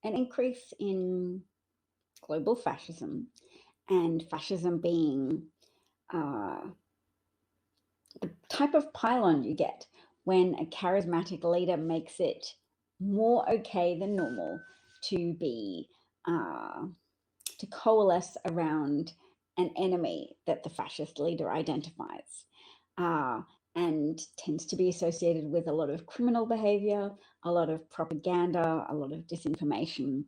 an increase in global fascism, and fascism being the type of pylon you get when a charismatic leader makes it more okay than normal to be to coalesce around an enemy that the fascist leader identifies, uh, and tends to be associated with a lot of criminal behavior, a lot of propaganda, a lot of disinformation.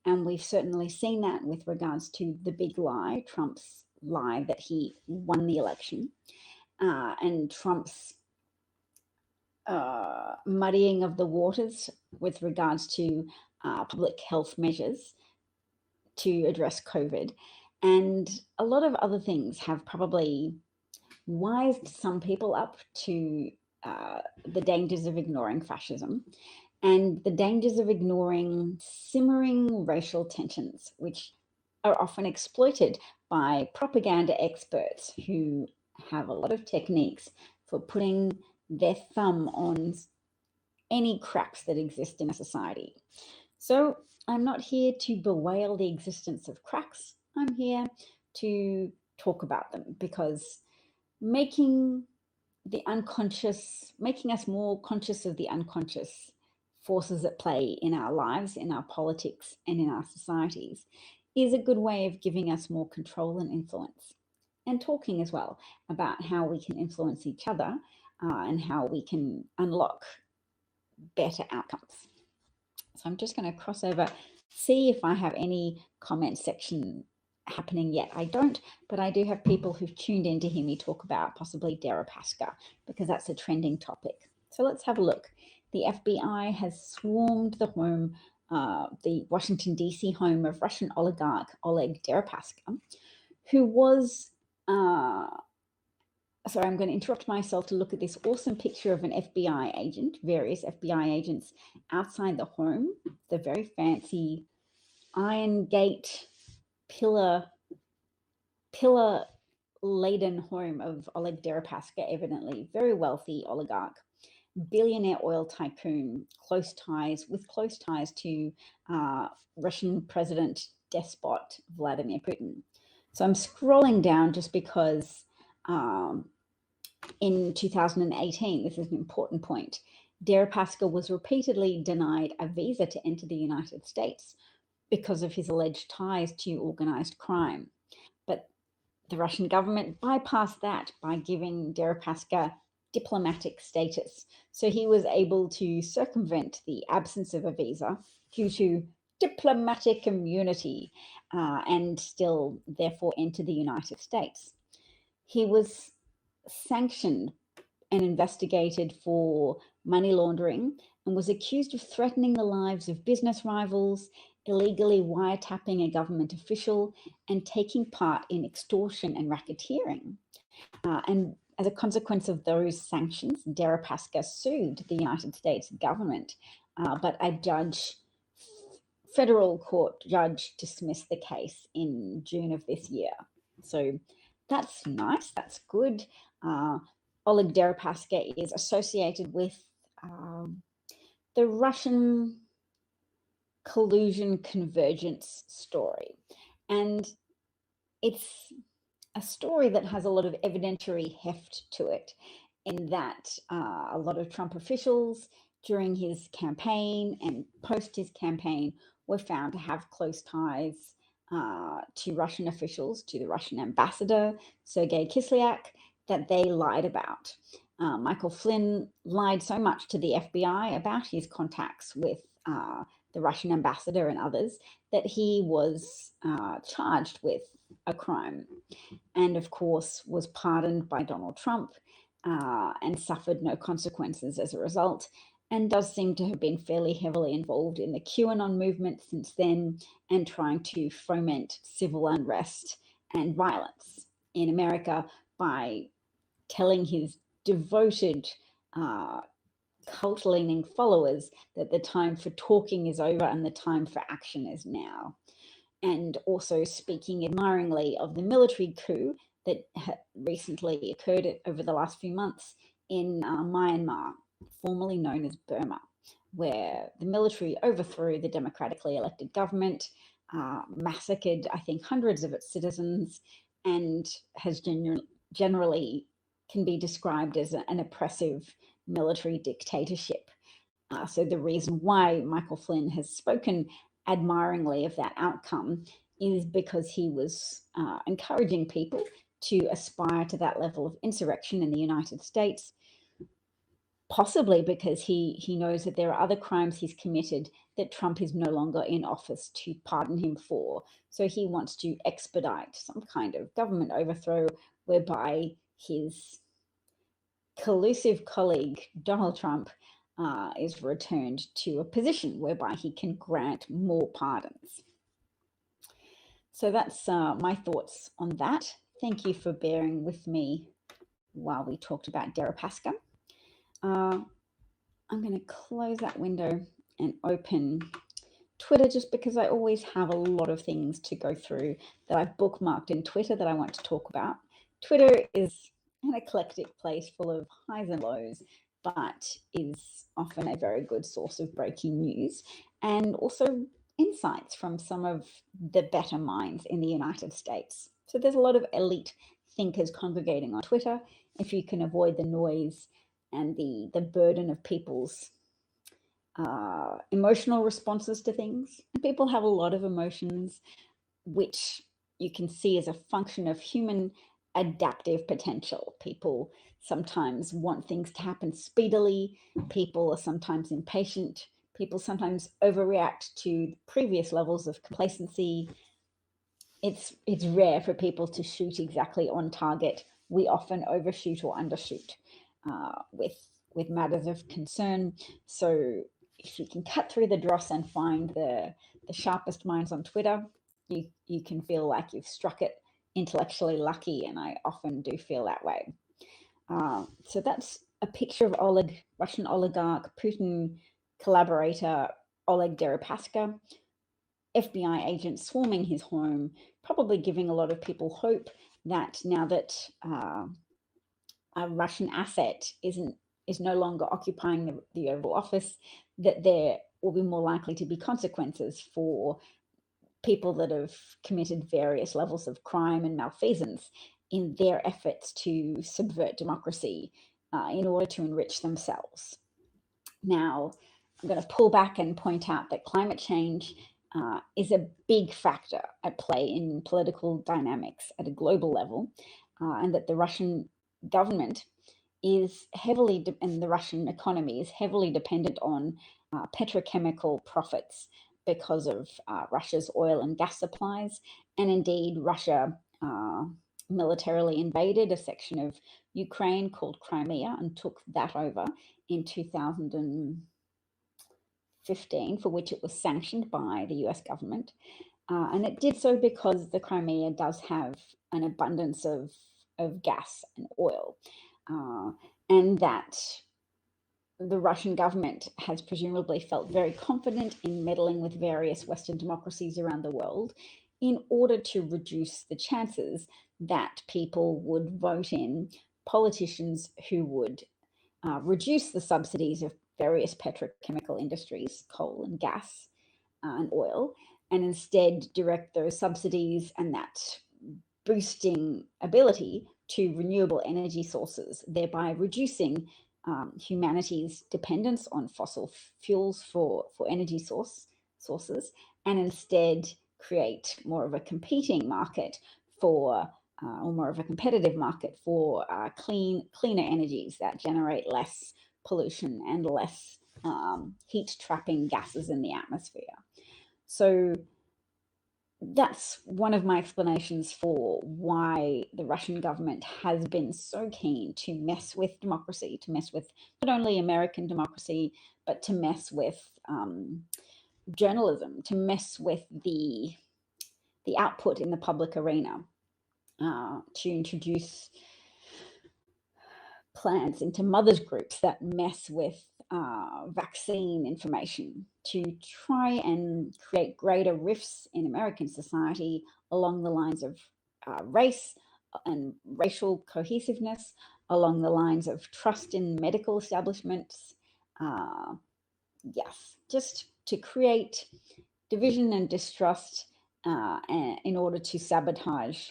And we've certainly seen that with regards to the big lie, Trump's lie that he won the election, and Trump's muddying of the waters with regards to public health measures to address COVID. And a lot of other things have probably wised some people up to the dangers of ignoring fascism and the dangers of ignoring simmering racial tensions, which are often exploited by propaganda experts who have a lot of techniques for putting their thumb on any cracks that exist in a society. So I'm not here to bewail the existence of cracks. I'm here to talk about them, because making us more conscious of the unconscious forces at play in our lives, in our politics, and in our societies is a good way of giving us more control and influence. And talking as well about how we can influence each other, and how we can unlock better outcomes. So I'm just going to cross over, see if I have any comment section happening yet. I don't, but I do have people who've tuned in to hear me talk about possibly Deripaska, because that's a trending topic. So let's have a look. The FBI has swarmed the home, the Washington, D.C. home of Russian oligarch Oleg Deripaska, who was sorry, I'm going to interrupt myself to look at this awesome picture of an FBI agent, various FBI agents outside the home, the very fancy iron gate pillar laden home of Oleg Deripaska, evidently very wealthy oligarch, billionaire oil tycoon, close ties to Russian President despot Vladimir Putin. So I'm scrolling down just because in 2018, this is an important point, Deripaska was repeatedly denied a visa to enter the United States because of his alleged ties to organized crime. But the Russian government bypassed that by giving Deripaska diplomatic status. So he was able to circumvent the absence of a visa due to diplomatic immunity, and still therefore enter the United States. He was sanctioned and investigated for money laundering, and was accused of threatening the lives of business rivals, illegally wiretapping a government official, and taking part in extortion and racketeering. And as a consequence of those sanctions, Deripaska sued the United States government, but a federal court judge dismissed the case in June of this year. So that's nice, that's good. Oleg Deripaska is associated with the Russian collusion convergence story. And it's a story that has a lot of evidentiary heft to it, in that a lot of Trump officials during his campaign and post his campaign were found to have close ties to Russian officials, to the Russian ambassador, Sergei Kislyak, that they lied about. Michael Flynn lied so much to the FBI about his contacts with the Russian ambassador and others that he was charged with a crime, and of course was pardoned by Donald Trump, and suffered no consequences as a result, and does seem to have been fairly heavily involved in the QAnon movement since then, and trying to foment civil unrest and violence in America by telling his devoted cult-leaning followers that the time for talking is over and the time for action is now. And also speaking admiringly of the military coup that recently occurred over the last few months in Myanmar, formerly known as Burma. where the military overthrew the democratically elected government, massacred, I think, hundreds of its citizens, and has generally can be described as an oppressive military dictatorship. So the reason why Michael Flynn has spoken admiringly of that outcome is because he was encouraging people to aspire to that level of insurrection in the United States, possibly because he knows that there are other crimes he's committed that Trump is no longer in office to pardon him for. So he wants to expedite some kind of government overthrow whereby his collusive colleague, Donald Trump, is returned to a position whereby he can grant more pardons. So that's my thoughts on that. Thank you for bearing with me while we talked about Deripaska. I'm going to close that window and open Twitter, just because I always have a lot of things to go through that I've bookmarked in Twitter that I want to talk about. Twitter is an eclectic place full of highs and lows, but is often a very good source of breaking news and also insights from some of the better minds in the United States. So there's a lot of elite thinkers congregating on Twitter. If you can avoid the noise and the burden of people's emotional responses to things. And people have a lot of emotions, which you can see as a function of human adaptive potential. People sometimes want things to happen speedily. People are sometimes impatient. People sometimes overreact to previous levels of complacency. It's rare for people to shoot exactly on target. We often overshoot or undershoot with matters of concern. So if you can cut through the dross and find the sharpest minds on Twitter, you can feel like you've struck it intellectually lucky, and I often do feel that way. So that's a picture of Russian oligarch, Putin collaborator Oleg Deripaska, FBI agents swarming his home, probably giving a lot of people hope that now that a Russian asset is no longer occupying the Oval Office, that there will be more likely to be consequences for people that have committed various levels of crime and malfeasance in their efforts to subvert democracy in order to enrich themselves. Now, I'm going to pull back and point out that climate change is a big factor at play in political dynamics at a global level, and that the Russian government is heavily, and the Russian economy is heavily dependent on petrochemical profits because of Russia's oil and gas supplies. And indeed, Russia militarily invaded a section of Ukraine called Crimea and took that over in 2015, for which it was sanctioned by the US government. And it did so because the Crimea does have an abundance of gas and oil. And that the Russian government has presumably felt very confident in meddling with various Western democracies around the world in order to reduce the chances that people would vote in politicians who would reduce the subsidies of various petrochemical industries, coal and gas and oil, and instead direct those subsidies and that boosting ability to renewable energy sources, thereby reducing humanity's dependence on fossil fuels for energy sources, and instead create more of a competing market for, or more of a competitive market for cleaner energies that generate less pollution and less heat trapping gases in the atmosphere. So that's one of my explanations for why the Russian government has been so keen to mess with democracy, to mess with not only American democracy, but to mess with journalism, to mess with the output in the public arena, to introduce plans into mothers groups that mess with vaccine information, to try and create greater rifts in American society along the lines of race and racial cohesiveness, along the lines of trust in medical establishments, yes, just to create division and distrust in order to sabotage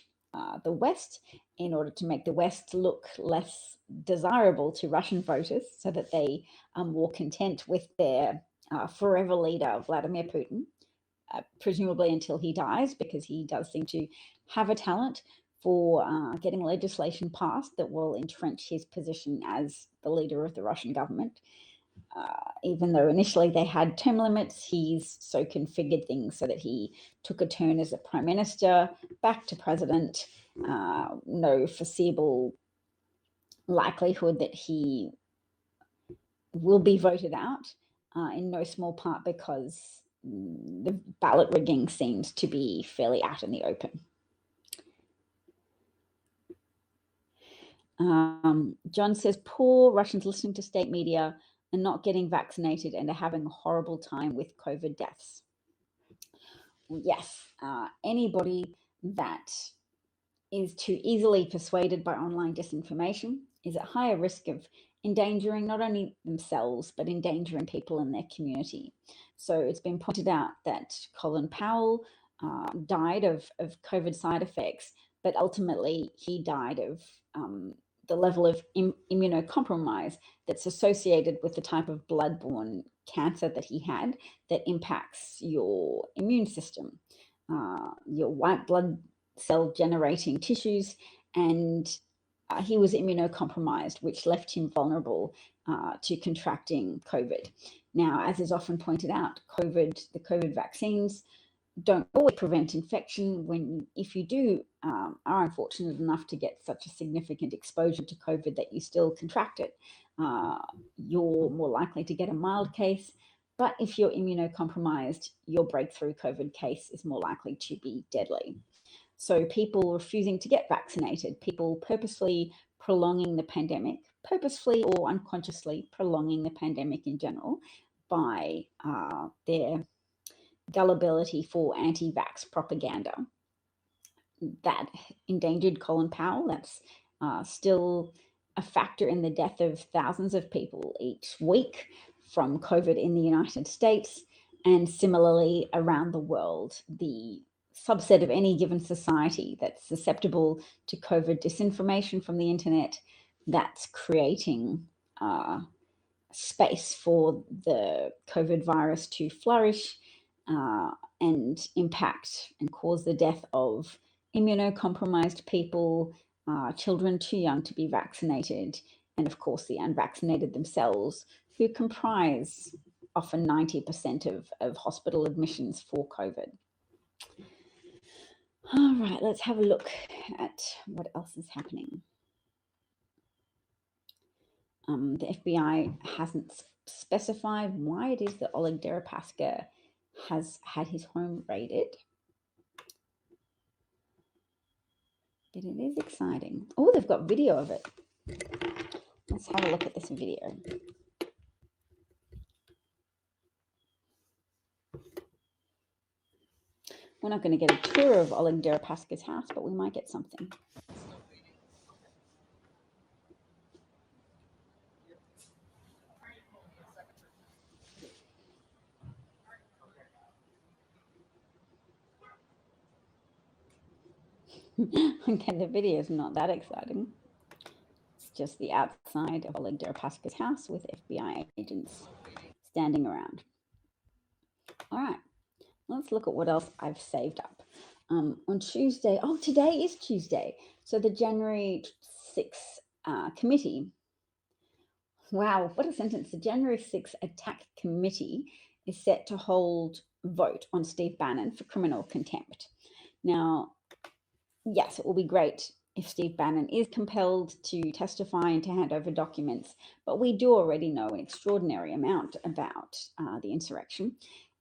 the West, in order to make the West look less desirable to Russian voters so that they are more content with their forever leader, Vladimir Putin, presumably until he dies, because he does seem to have a talent for getting legislation passed that will entrench his position as the leader of the Russian government. Even though initially they had term limits, he's so configured things so that he took a turn as a prime minister, back to president, no foreseeable likelihood that he will be voted out, in no small part because the ballot rigging seems to be fairly out in the open. John says, poor Russians listening to state media and not getting vaccinated and are having a horrible time with COVID deaths. Yes, anybody that is too easily persuaded by online disinformation is at higher risk of endangering not only themselves, but endangering people in their community. So it's been pointed out that Colin Powell died of COVID side effects, but ultimately he died of the level of immunocompromise that's associated with the type of blood-borne cancer that he had that impacts your immune system, your white blood cell generating tissues, and he was immunocompromised, which left him vulnerable to contracting COVID. Now, as is often pointed out, the COVID vaccines don't always prevent infection. If you do are unfortunate enough to get such a significant exposure to COVID that you still contract it, you're more likely to get a mild case. But if you're immunocompromised, your breakthrough COVID case is more likely to be deadly. So people refusing to get vaccinated, people purposely prolonging the pandemic, purposefully or unconsciously prolonging the pandemic in general by their gullibility for anti-vax propaganda. That endangered Colin Powell. That's still a factor in the death of thousands of people each week from COVID in the United States, and similarly around the world. The subset of any given society that's susceptible to COVID disinformation from the internet, that's creating space for the COVID virus to flourish and impact and cause the death of immunocompromised people, children too young to be vaccinated, and of course the unvaccinated themselves, who comprise often 90% of hospital admissions for COVID. All right, let's have a look at what else is happening. The FBI hasn't specified why it is that Oleg Deripaska has had his home raided, but it is exciting. Oh, they've got video of it. Let's have a look at this video. We're not going to get a tour of Oleg Deripaska's house, but we might get something. Okay, the video is not that exciting. It's just the outside of Oleg Deripaska's house with FBI agents standing around. All right, let's look at what else I've saved up. On Tuesday, today is Tuesday, so the January 6th committee, wow, what a sentence. The January 6th Attack Committee is set to hold a vote on Steve Bannon for criminal contempt. Now, yes, it will be great if Steve Bannon is compelled to testify and to hand over documents, but we do already know an extraordinary amount about the insurrection.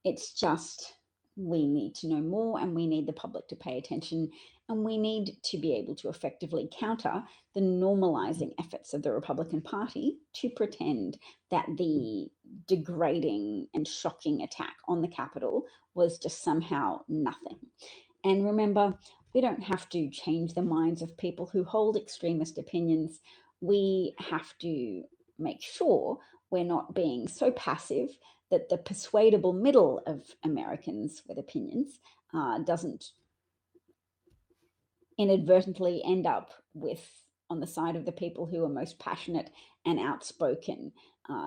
It's just we need to know more, and we need the public to pay attention, and we need to be able to effectively counter the normalizing efforts of the Republican Party to pretend that the degrading and shocking attack on the Capitol was just somehow nothing. And remember, we don't have to change the minds of people who hold extremist opinions. We have to make sure we're not being so passive that the persuadable middle of Americans with opinions doesn't inadvertently end up on the side of the people who are most passionate and outspoken,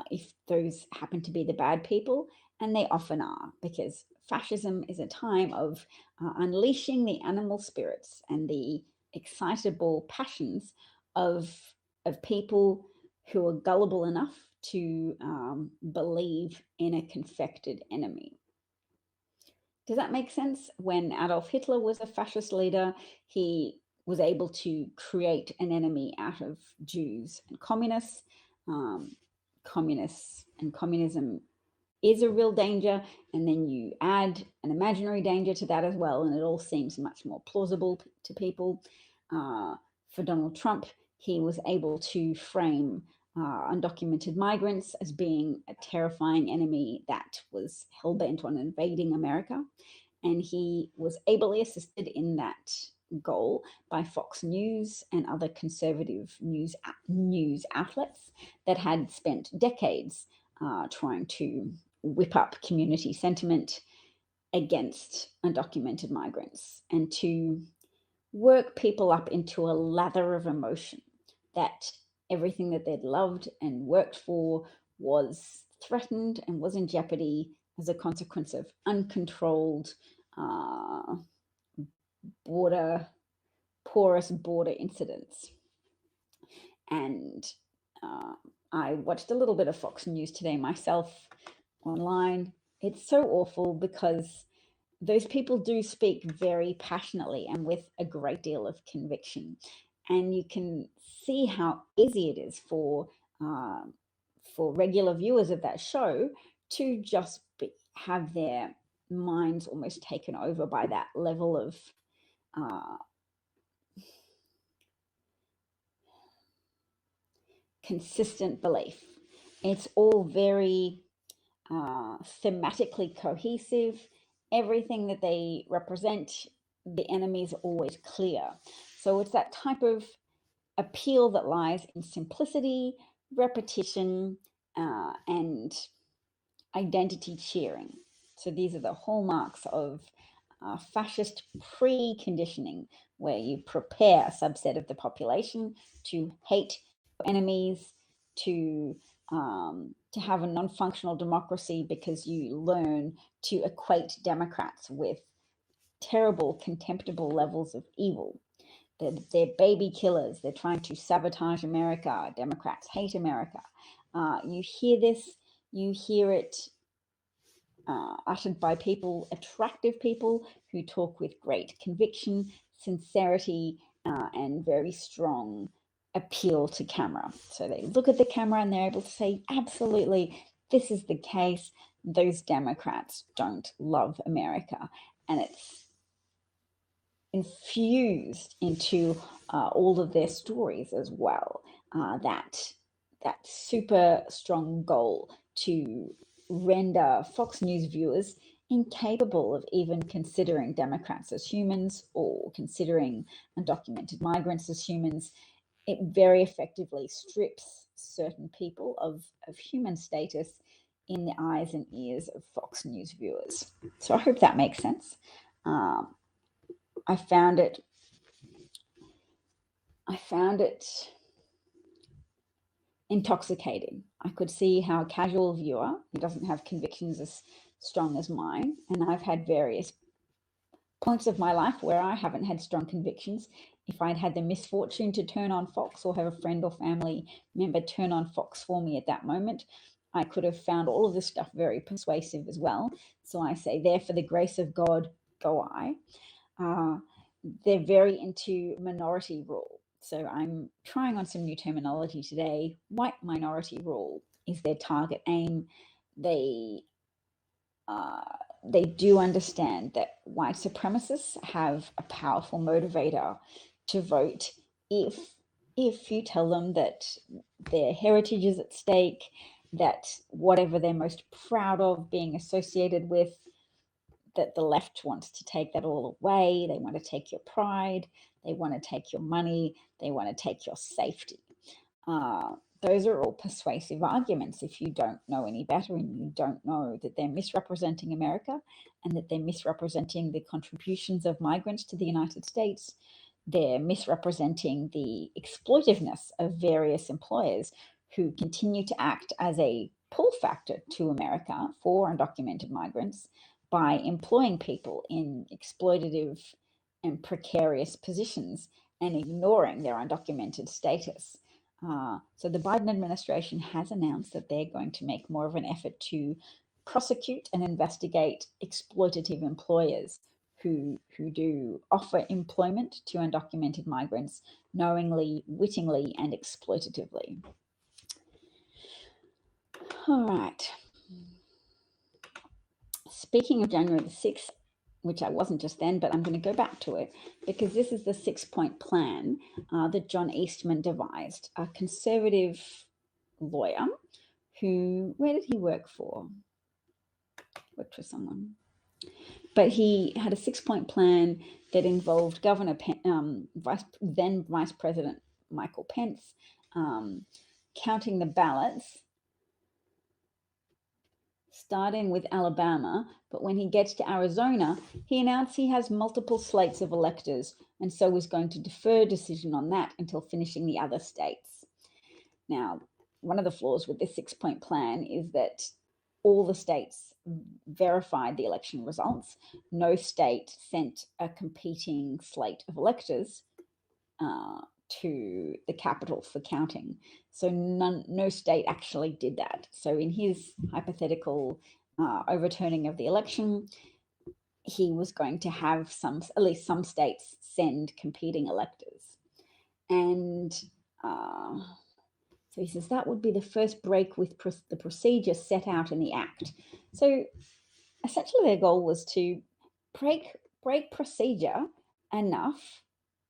if those happen to be the bad people, and they often are, because fascism is a time of unleashing the animal spirits and the excitable passions of people who are gullible enough to believe in a confected enemy. Does that make sense? When Adolf Hitler was a fascist leader, he was able to create an enemy out of Jews and communists. Communists and communism is a real danger, and then you add an imaginary danger to that as well, and it all seems much more plausible to people. For Donald Trump, he was able to frame undocumented migrants as being a terrifying enemy that was hell-bent on invading America. And he was ably assisted in that goal by Fox News and other conservative news outlets that had spent decades trying to whip up community sentiment against undocumented migrants and to work people up into a lather of emotion that everything that they'd loved and worked for was threatened and was in jeopardy as a consequence of uncontrolled porous border incidents. And I watched a little bit of Fox News today myself online. It's so awful because those people do speak very passionately and with a great deal of conviction. And you can see how easy it is for regular viewers of that show to just have their minds almost taken over by that level of consistent belief. It's all very thematically cohesive. Everything that they represent, the enemy is always clear. So it's that type of appeal that lies in simplicity, repetition, and identity cheering. So these are the hallmarks of fascist preconditioning, where you prepare a subset of the population to hate enemies, to have a non-functional democracy, because you learn to equate Democrats with terrible, contemptible levels of evil. They're baby killers. They're trying to sabotage America. Democrats hate America. You hear this, you hear it uttered by people, attractive people who talk with great conviction, sincerity, and very strong appeal to camera. So they look at the camera and they're able to say, absolutely, this is the case. Those Democrats don't love America. And it's infused into all of their stories as well. That super strong goal to render Fox News viewers incapable of even considering Democrats as humans or considering undocumented migrants as humans. It very effectively strips certain people of human status in the eyes and ears of Fox News viewers. So I hope that makes sense. I found it intoxicating. I could see how a casual viewer who doesn't have convictions as strong as mine, and I've had various points of my life where I haven't had strong convictions. If I'd had the misfortune to turn on Fox or have a friend or family member turn on Fox for me at that moment, I could have found all of this stuff very persuasive as well. So I say, there for the grace of God, go I. They're very into minority rule. So I'm trying on some new terminology today. White minority rule is their target aim. They do understand that white supremacists have a powerful motivator to vote if you tell them that their heritage is at stake, that whatever they're most proud of being associated with, that the left wants to take that all away. They want to take your pride. They want to take your money. They want to take your safety. those are all persuasive arguments if you don't know any better and you don't know that they're misrepresenting America and that they're misrepresenting the contributions of migrants to the United States. They're misrepresenting the exploitiveness of various employers who continue to act as a pull factor to America for undocumented migrants by employing people in exploitative and precarious positions and ignoring their undocumented status. So the Biden administration has announced that they're going to make more of an effort to prosecute and investigate exploitative employers who do offer employment to undocumented migrants knowingly, wittingly, and exploitatively. All right. Speaking of January the 6th, which I wasn't just then, but I'm going to go back to it because this is the 6-point plan that John Eastman devised, a conservative lawyer who, where did he work for? Worked for someone. But he had a 6-point plan that involved then Vice President Michael Pence counting the ballots, starting with Alabama, but when he gets to Arizona, he announced he has multiple slates of electors and so is going to defer decision on that until finishing the other states. Now, one of the flaws with this 6-point plan is that all the states verified the election results. No state sent a competing slate of electors to the Capitol for counting. So no state actually did that. So in his hypothetical overturning of the election, he was going to have at least some states send competing electors. And so he says that would be the first break with the procedure set out in the act. So essentially their goal was to break procedure enough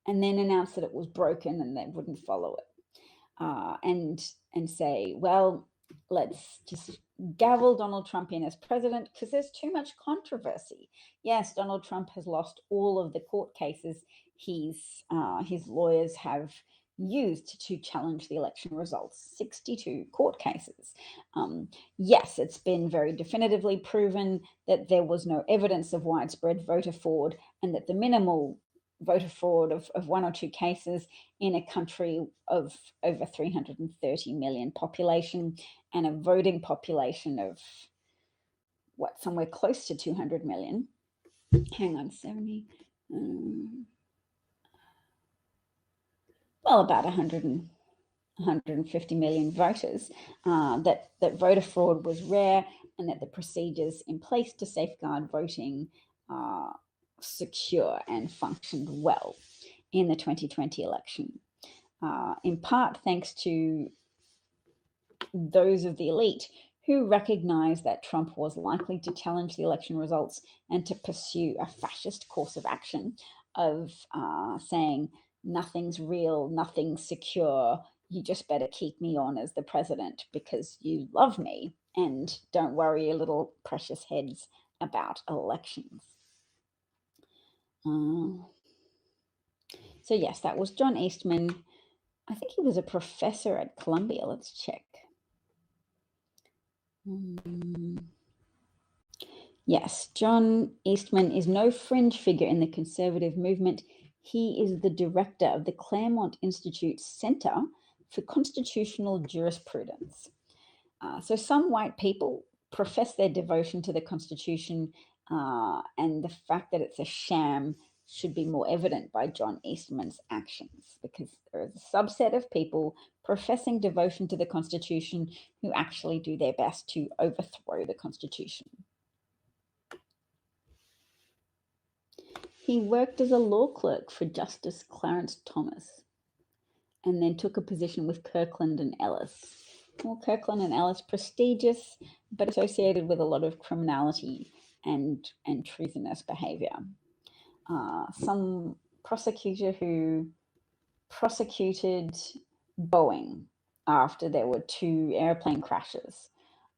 and then announce that it was broken and they wouldn't follow it. And say, well, let's just gavel Donald Trump in as president because there's too much controversy. Yes, Donald Trump has lost all of the court cases his lawyers have used to challenge the election results, 62 court cases. Yes, it's been very definitively proven that there was no evidence of widespread voter fraud and that the minimal voter fraud of 1 or 2 cases in a country of over 330 million population and a voting population of somewhere close to 200 million. Hang on, 70. Well, about 150 million voters, that voter fraud was rare and that the procedures in place to safeguard voting are secure and functioned well in the 2020 election, in part thanks to those of the elite who recognized that Trump was likely to challenge the election results and to pursue a fascist course of action of saying, nothing's real, nothing's secure, you just better keep me on as the president because you love me and don't worry your little precious heads about elections. So yes, that was John Eastman. I think he was a professor at Columbia. Let's check. Yes, John Eastman is no fringe figure in the conservative movement. He is the director of the Claremont Institute's Center for Constitutional Jurisprudence. So some white people profess their devotion to the Constitution, and the fact that it's a sham should be more evident by John Eastman's actions, because there is a subset of people professing devotion to the Constitution who actually do their best to overthrow the Constitution. He worked as a law clerk for Justice Clarence Thomas and then took a position with Kirkland and Ellis. Well, Kirkland and Ellis, prestigious, but associated with a lot of criminality and treasonous behavior. Some prosecutor who prosecuted Boeing after there were 2 airplane crashes,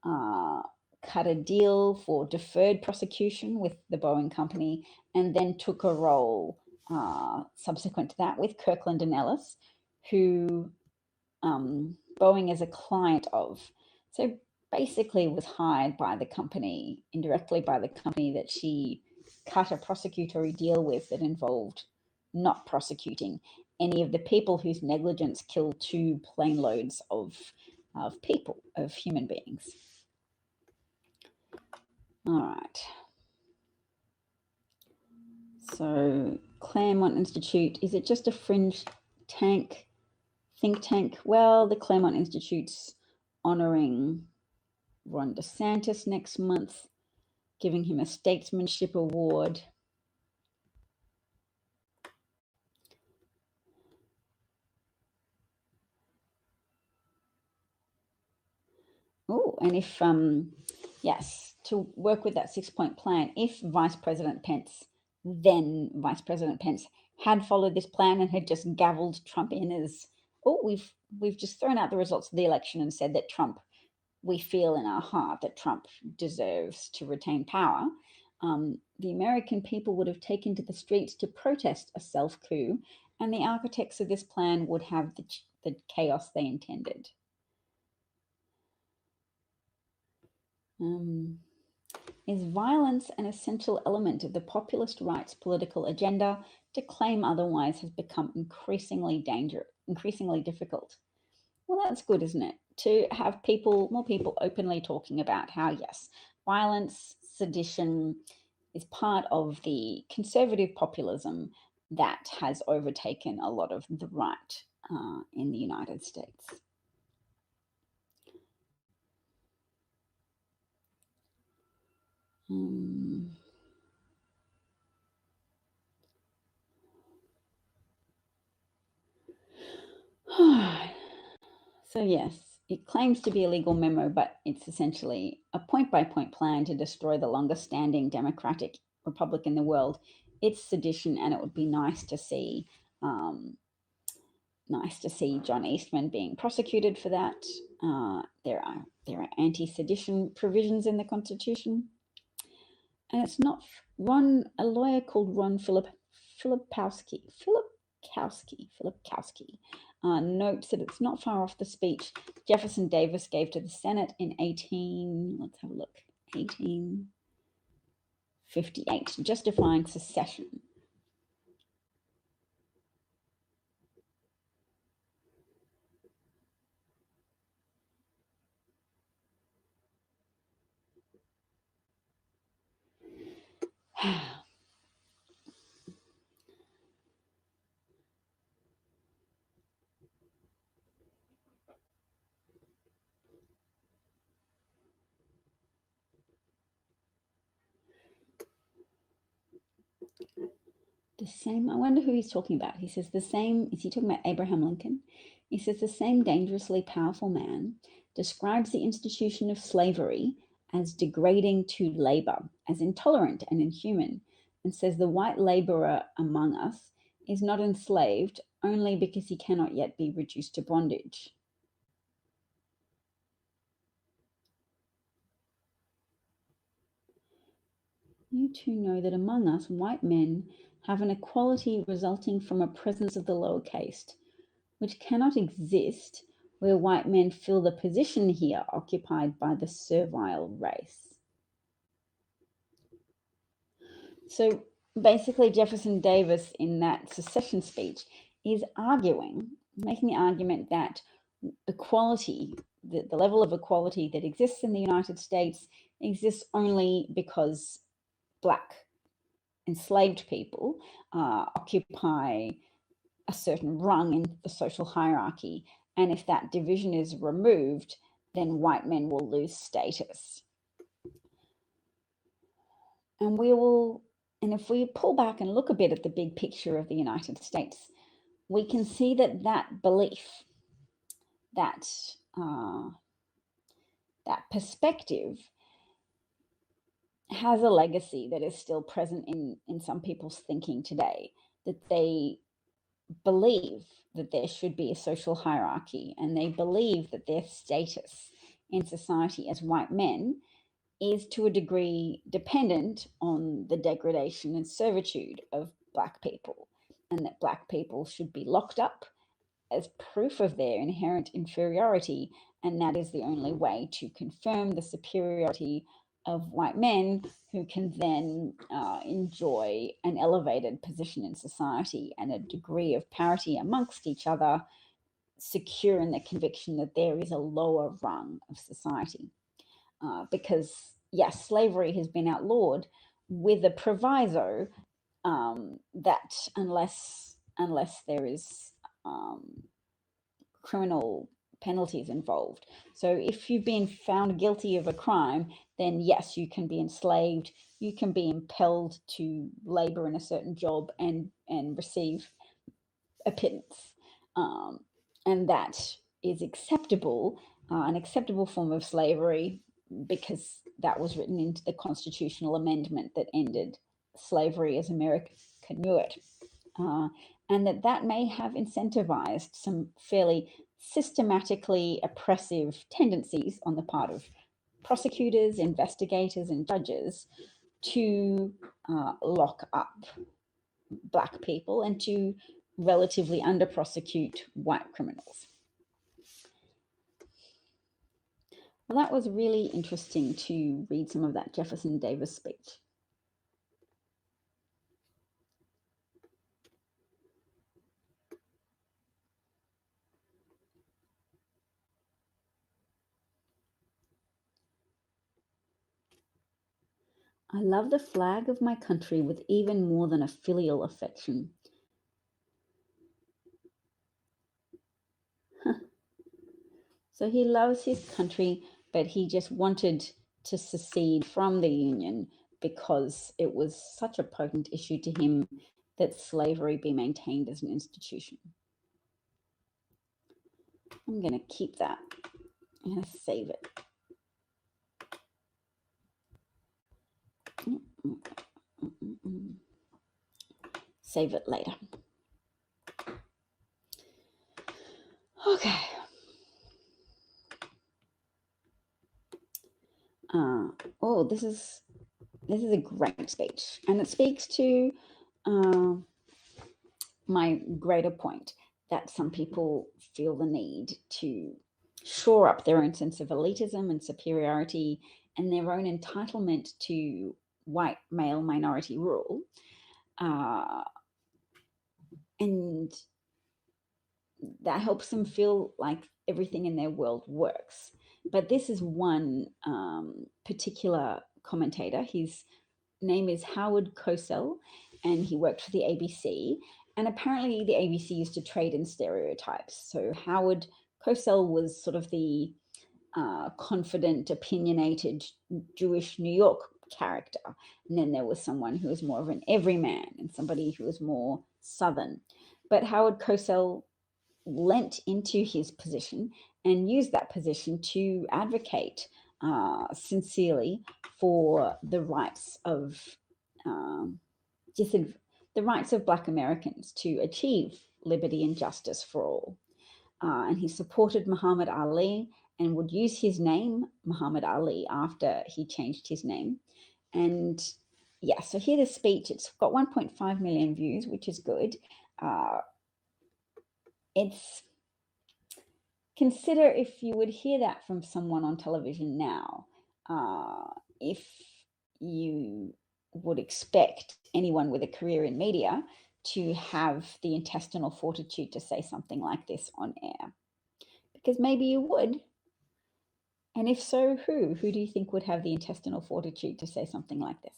cut a deal for deferred prosecution with the Boeing company, and then took a role subsequent to that with Kirkland and Ellis, who Boeing as a client of. So basically was hired by the company, indirectly by the company that she cut a prosecutory deal with that involved not prosecuting any of the people whose negligence killed 2 plane loads of people, of human beings. All right. So Claremont Institute, is it just a fringe think tank? Well, the Claremont Institute's honoring Ron DeSantis next month, giving him a statesmanship award. Oh, and if, yes, to work with that 6-point plan, if then Vice President Pence had followed this plan and had just gavelled Trump in as, oh, we've just thrown out the results of the election and said that we feel in our heart that Trump deserves to retain power, the American people would have taken to the streets to protest a self-coup, and the architects of this plan would have the chaos they intended. Is violence an essential element of the populist right's political agenda? To claim otherwise has become increasingly difficult. Well, that's good, isn't it? To have more people openly talking about how, yes, violence, sedition is part of the conservative populism that has overtaken a lot of the right in the United States. So yes, it claims to be a legal memo, but it's essentially a point-by-point plan to destroy the longest-standing democratic republic in the world. It's sedition, and it would be nice to see John Eastman being prosecuted for that. There are anti-sedition provisions in the Constitution, and it's not a lawyer called Ron Filipkowski notes that it's not far off the speech Jefferson Davis gave to the Senate in 1858, justifying secession. The same, I wonder who he's talking about. He says the same, is he talking about Abraham Lincoln? He says the same dangerously powerful man describes the institution of slavery as degrading to labor, as intolerant and inhuman, and says the white laborer among us is not enslaved only because he cannot yet be reduced to bondage. You too know that among us, white men have an equality resulting from a presence of the lower caste, which cannot exist where white men fill the position here occupied by the servile race. So basically, Jefferson Davis in that secession speech is making the argument that equality, the level of equality that exists in the United States exists only because Black enslaved people occupy a certain rung in the social hierarchy. And if that division is removed, then white men will lose status. And if we pull back and look a bit at the big picture of the United States, we can see that belief, that perspective has a legacy that is still present in some people's thinking today, that they believe that there should be a social hierarchy, and they believe that their status in society as white men is to a degree dependent on the degradation and servitude of Black people, and that Black people should be locked up as proof of their inherent inferiority, and that is the only way to confirm the superiority of white men, who can then enjoy an elevated position in society and a degree of parity amongst each other, secure in the conviction that there is a lower rung of society. Because, yes, slavery has been outlawed with a proviso that unless there is criminal penalties involved. So if you've been found guilty of a crime, then yes, you can be enslaved, you can be impelled to labor in a certain job and receive a pittance. And that is acceptable, an acceptable form of slavery, because that was written into the constitutional amendment that ended slavery as America knew it. And that may have incentivized some fairly systematically oppressive tendencies on the part of prosecutors, investigators, and judges to lock up Black people and to relatively under-prosecute white criminals. Well, that was really interesting to read some of that Jefferson Davis speech. I love the flag of my country with even more than a filial affection. So he loves his country, but he just wanted to secede from the Union because it was such a potent issue to him that slavery be maintained as an institution. I'm going to keep that. I'm going to save it. Save it later. Okay. Oh, this is a great speech, and it speaks to my greater point that some people feel the need to shore up their own sense of elitism and superiority and their own entitlement to white male minority rule, and that helps them feel like everything in their world works. But this is one particular commentator. His name is Howard Cosell, and he worked for the ABC. And apparently the ABC used to trade in stereotypes. So Howard Cosell was sort of the confident, opinionated Jewish New York character. And then there was someone who was more of an everyman and somebody who was more Southern. But Howard Cosell lent into his position and used that position to advocate sincerely for the rights of the rights of Black Americans to achieve liberty and justice for all. And he supported Muhammad Ali and would use his name, Muhammad Ali, after he changed his name. And yeah, so here the speech, it's got 1.5 million views, which is good. It's, consider if you would hear that from someone on television now, if you would expect anyone with a career in media to have the intestinal fortitude to say something like this on air. Because maybe you would. And if so, who? Who do you think would have the intestinal fortitude to say something like this?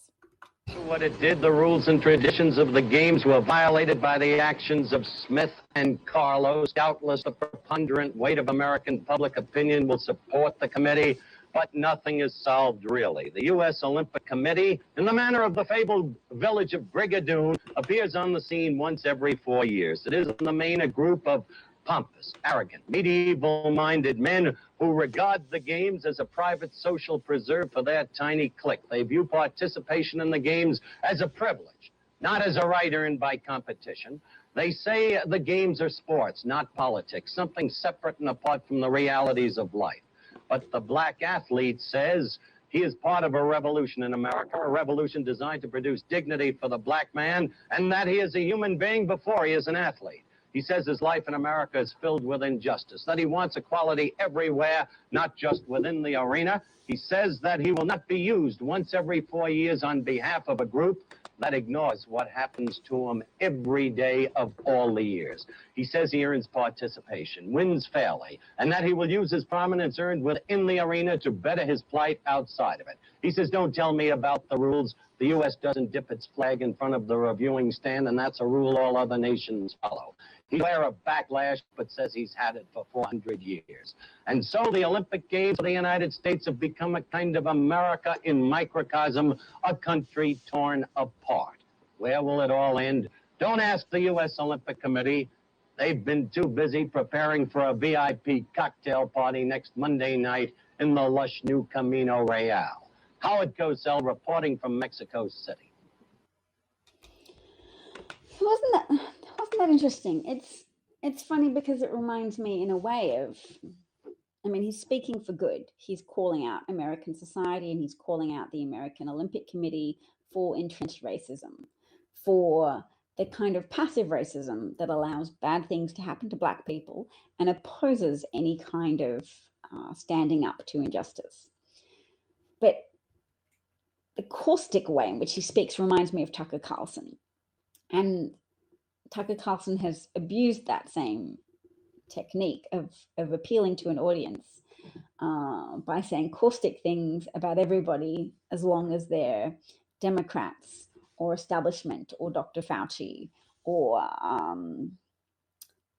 What it did, the rules and traditions of the games were violated by the actions of Smith and Carlos. Doubtless the preponderant weight of American public opinion will support the committee, but nothing is solved really. The U.S. Olympic Committee, in the manner of the fabled village of Brigadoon, appears on the scene once every 4 years. It is in the main a group of pompous, arrogant, medieval-minded men who regard the games as a private social preserve for their tiny clique. They view participation in the games as a privilege, not as a right earned by competition. They say the games are sports, not politics, something separate and apart from the realities of life. But the black athlete says he is part of a revolution in America, a revolution designed to produce dignity for the black man, and that he is a human being before he is an athlete. He says his life in America is filled with injustice, that he wants equality everywhere, not just within the arena. He says that he will not be used once every 4 years on behalf of a group that ignores what happens to him every day of all the years. He says he earns participation, wins fairly, and that he will use his prominence earned within the arena to better his plight outside of it. He says, don't tell me about the rules. The U.S. doesn't dip its flag in front of the reviewing stand, and that's a rule all other nations follow. He's aware of backlash, but says he's had it for 400 years. And so the Olympic Games for the United States have become a kind of America in microcosm, a country torn apart. Where will it all end? Don't ask the U.S. Olympic Committee. They've been too busy preparing for a VIP cocktail party next Monday night in the lush new Camino Real. Howard Cosell reporting from Mexico City. Wasn't that interesting? It's funny because it reminds me in a way of, I mean, he's speaking for good. He's calling out American society, and he's calling out the American Olympic Committee for entrenched racism, for the kind of passive racism that allows bad things to happen to Black people and opposes any kind of standing up to injustice. But the caustic way in which he speaks reminds me of Tucker Carlson. And Tucker Carlson has abused that same technique of appealing to an audience by saying caustic things about everybody as long as they're Democrats or establishment or Dr. Fauci or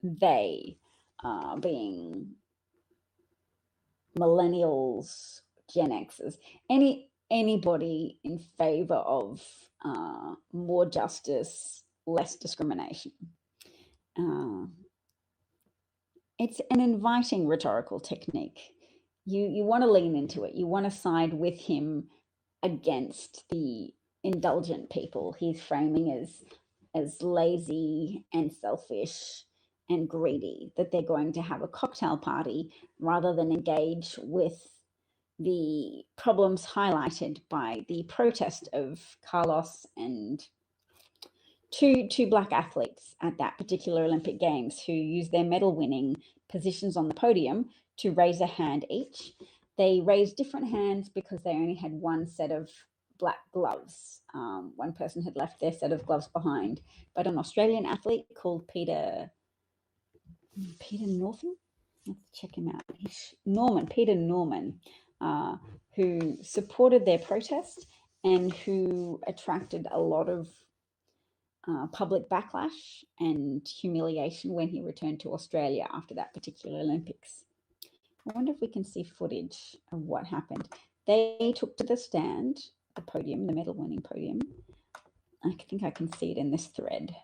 they being millennials, Gen Xers, anybody in favor of more justice, less discrimination. It's an inviting rhetorical technique. You want to lean into it. You want to side with him against the indulgent people he's framing as lazy and selfish and greedy, that they're going to have a cocktail party rather than engage with the problems highlighted by the protest of Carlos and two Black athletes at that particular Olympic Games who used their medal winning positions on the podium to raise a hand each. They raised different hands because they only had one set of black gloves. One person had left their set of gloves behind, but an Australian athlete called Peter Northam, let's check him out. Peter Norman, who supported their protest and who attracted a lot of public backlash and humiliation when he returned to Australia after that particular Olympics. I wonder if we can see footage of what happened. They took to the stand, the podium, the medal winning podium. I think I can see it in this thread.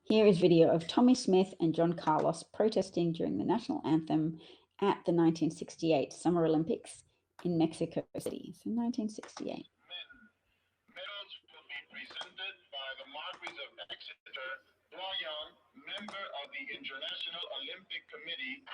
Here is video of Tommy Smith and John Carlos protesting during the national anthem at the 1968 Summer Olympics in Mexico City. So 1968. Medals will be presented by the Marquis of Exeter, Doyen, member of the International Olympic Committee.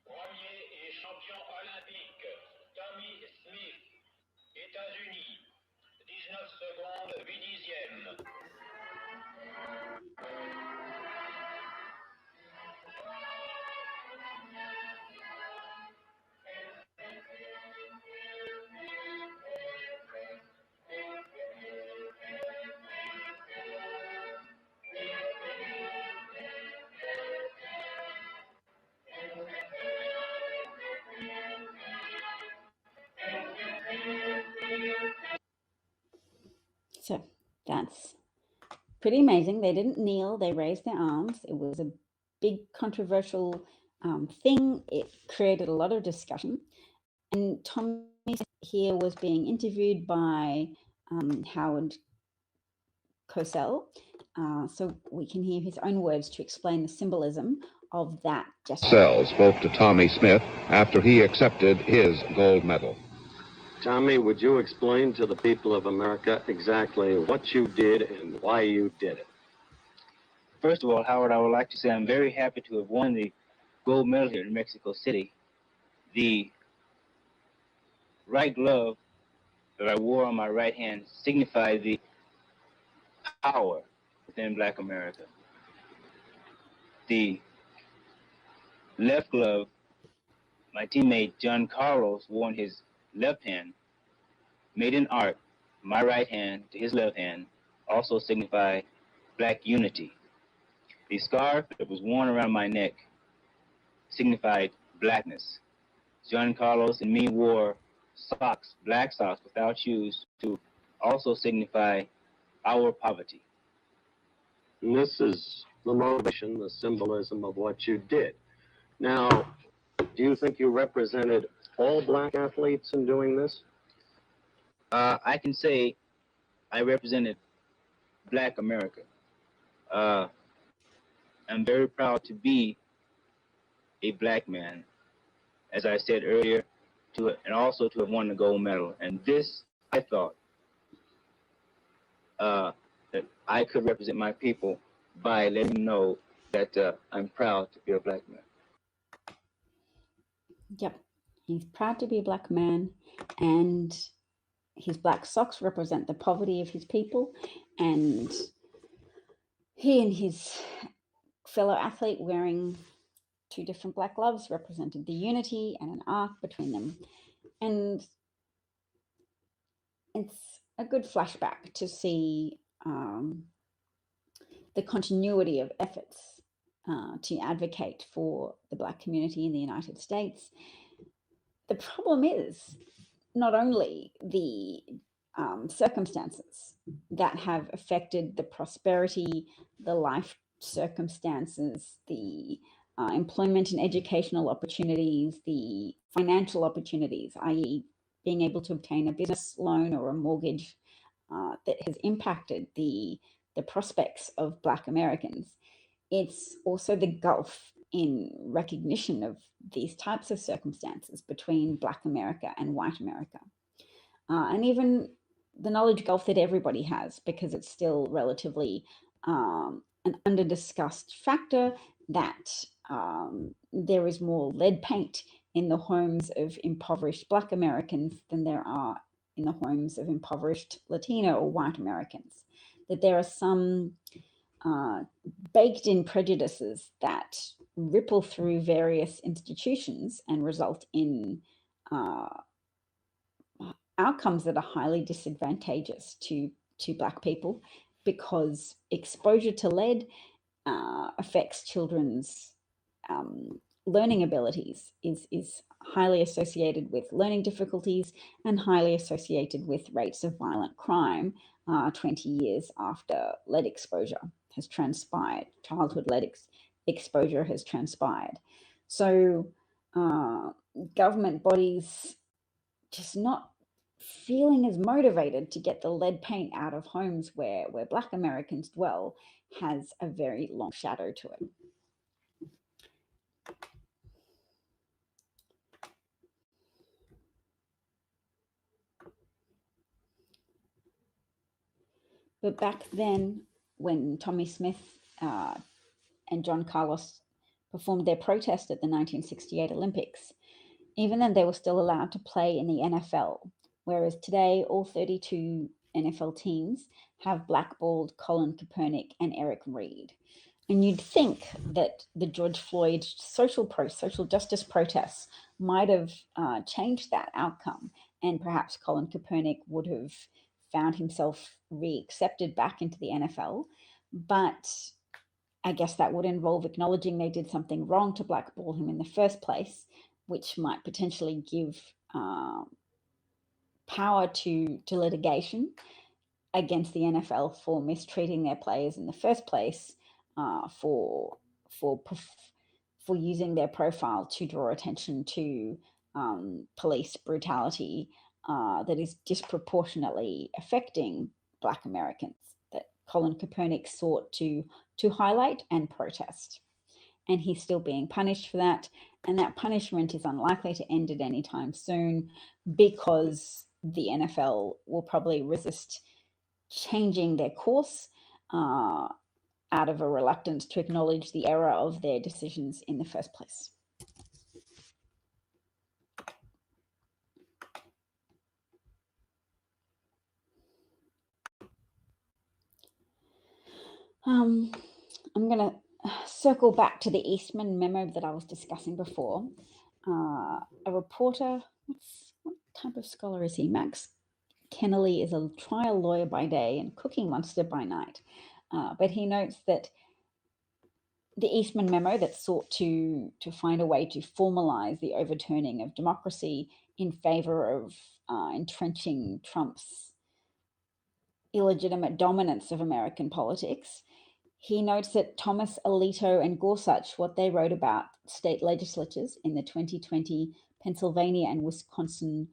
Premier et champion olympique, Tommy Smith, États-Unis, 19 secondes, 8 dixièmes. So that's pretty amazing. They didn't kneel, they raised their arms. It was a big controversial thing. It created a lot of discussion. And Tommy here was being interviewed by Howard Cosell. So we can hear his own words to explain the symbolism of that gesture. Sell spoke to Tommy Smith after he accepted his gold medal. Tommy, would you explain to the people of America exactly what you did and why you did it? First of all, Howard, I would like to say I'm very happy to have won the gold medal here in Mexico City. The right glove that I wore on my right hand signified the power within Black America. The left glove, my teammate John Carlos wore on his left hand, made in art, my right hand to his left hand, also signify Black unity. The scarf that was worn around my neck signified blackness. John Carlos and me wore socks, black socks without shoes, to also signify our poverty. And this is the motivation, the symbolism of what you did. Now, do you think you represented all Black athletes in doing this? I can say I represented Black America. I'm very proud to be a Black man, as I said earlier, and also to have won the gold medal. And this, I thought, that I could represent my people by letting them know that I'm proud to be a Black man. Yep, he's proud to be a Black man, and his black socks represent the poverty of his people, and he and his fellow athlete wearing two different black gloves represented the unity and an arc between them. And it's a good flashback to see the continuity of efforts to advocate for the Black community in the United States. The problem is not only the circumstances that have affected the prosperity, the life circumstances, the employment and educational opportunities, the financial opportunities, i.e. being able to obtain a business loan or a mortgage, that has impacted the prospects of Black Americans. It's also the gulf in recognition of these types of circumstances between Black America and white America. And even the knowledge gulf that everybody has, because it's still relatively an under-discussed factor that there is more lead paint in the homes of impoverished Black Americans than there are in the homes of impoverished Latino or white Americans. That there are some baked-in prejudices that ripple through various institutions and result in outcomes that are highly disadvantageous to Black people, because exposure to lead affects children's learning abilities, is highly associated with learning difficulties and highly associated with rates of violent crime 20 years after lead exposure has transpired, childhood lead exposure has transpired. So government bodies just not feeling as motivated to get the lead paint out of homes where Black Americans dwell has a very long shadow to it. But back then, when Tommy Smith and John Carlos performed their protest at the 1968 Olympics, even then they were still allowed to play in the NFL, whereas today all 32 NFL teams have blackballed Colin Kaepernick and Eric Reed. And you'd think that the George Floyd social justice protests might have changed that outcome, and perhaps Colin Kaepernick would have found himself re-accepted back into the NFL. But I guess that would involve acknowledging they did something wrong to blackball him in the first place, which might potentially give power to litigation against the NFL for mistreating their players in the first place, for using their profile to draw attention to police brutality that is disproportionately affecting Black Americans, that Colin Kaepernick sought to highlight and protest. and he's still being punished for that. And that punishment is unlikely to end at any time soon, because the NFL will probably resist changing their course out of a reluctance to acknowledge the error of their decisions in the first place. I'm going to circle back to the Eastman memo that I was discussing before. A reporter, what type of scholar is he? Max Kennelly is a trial lawyer by day and cooking monster by night. But he notes that the Eastman memo that sought to find a way to formalize the overturning of democracy in favor of entrenching Trump's illegitimate dominance of American politics. He notes that Thomas Alito and Gorsuch, what they wrote about state legislatures in the 2020 Pennsylvania and Wisconsin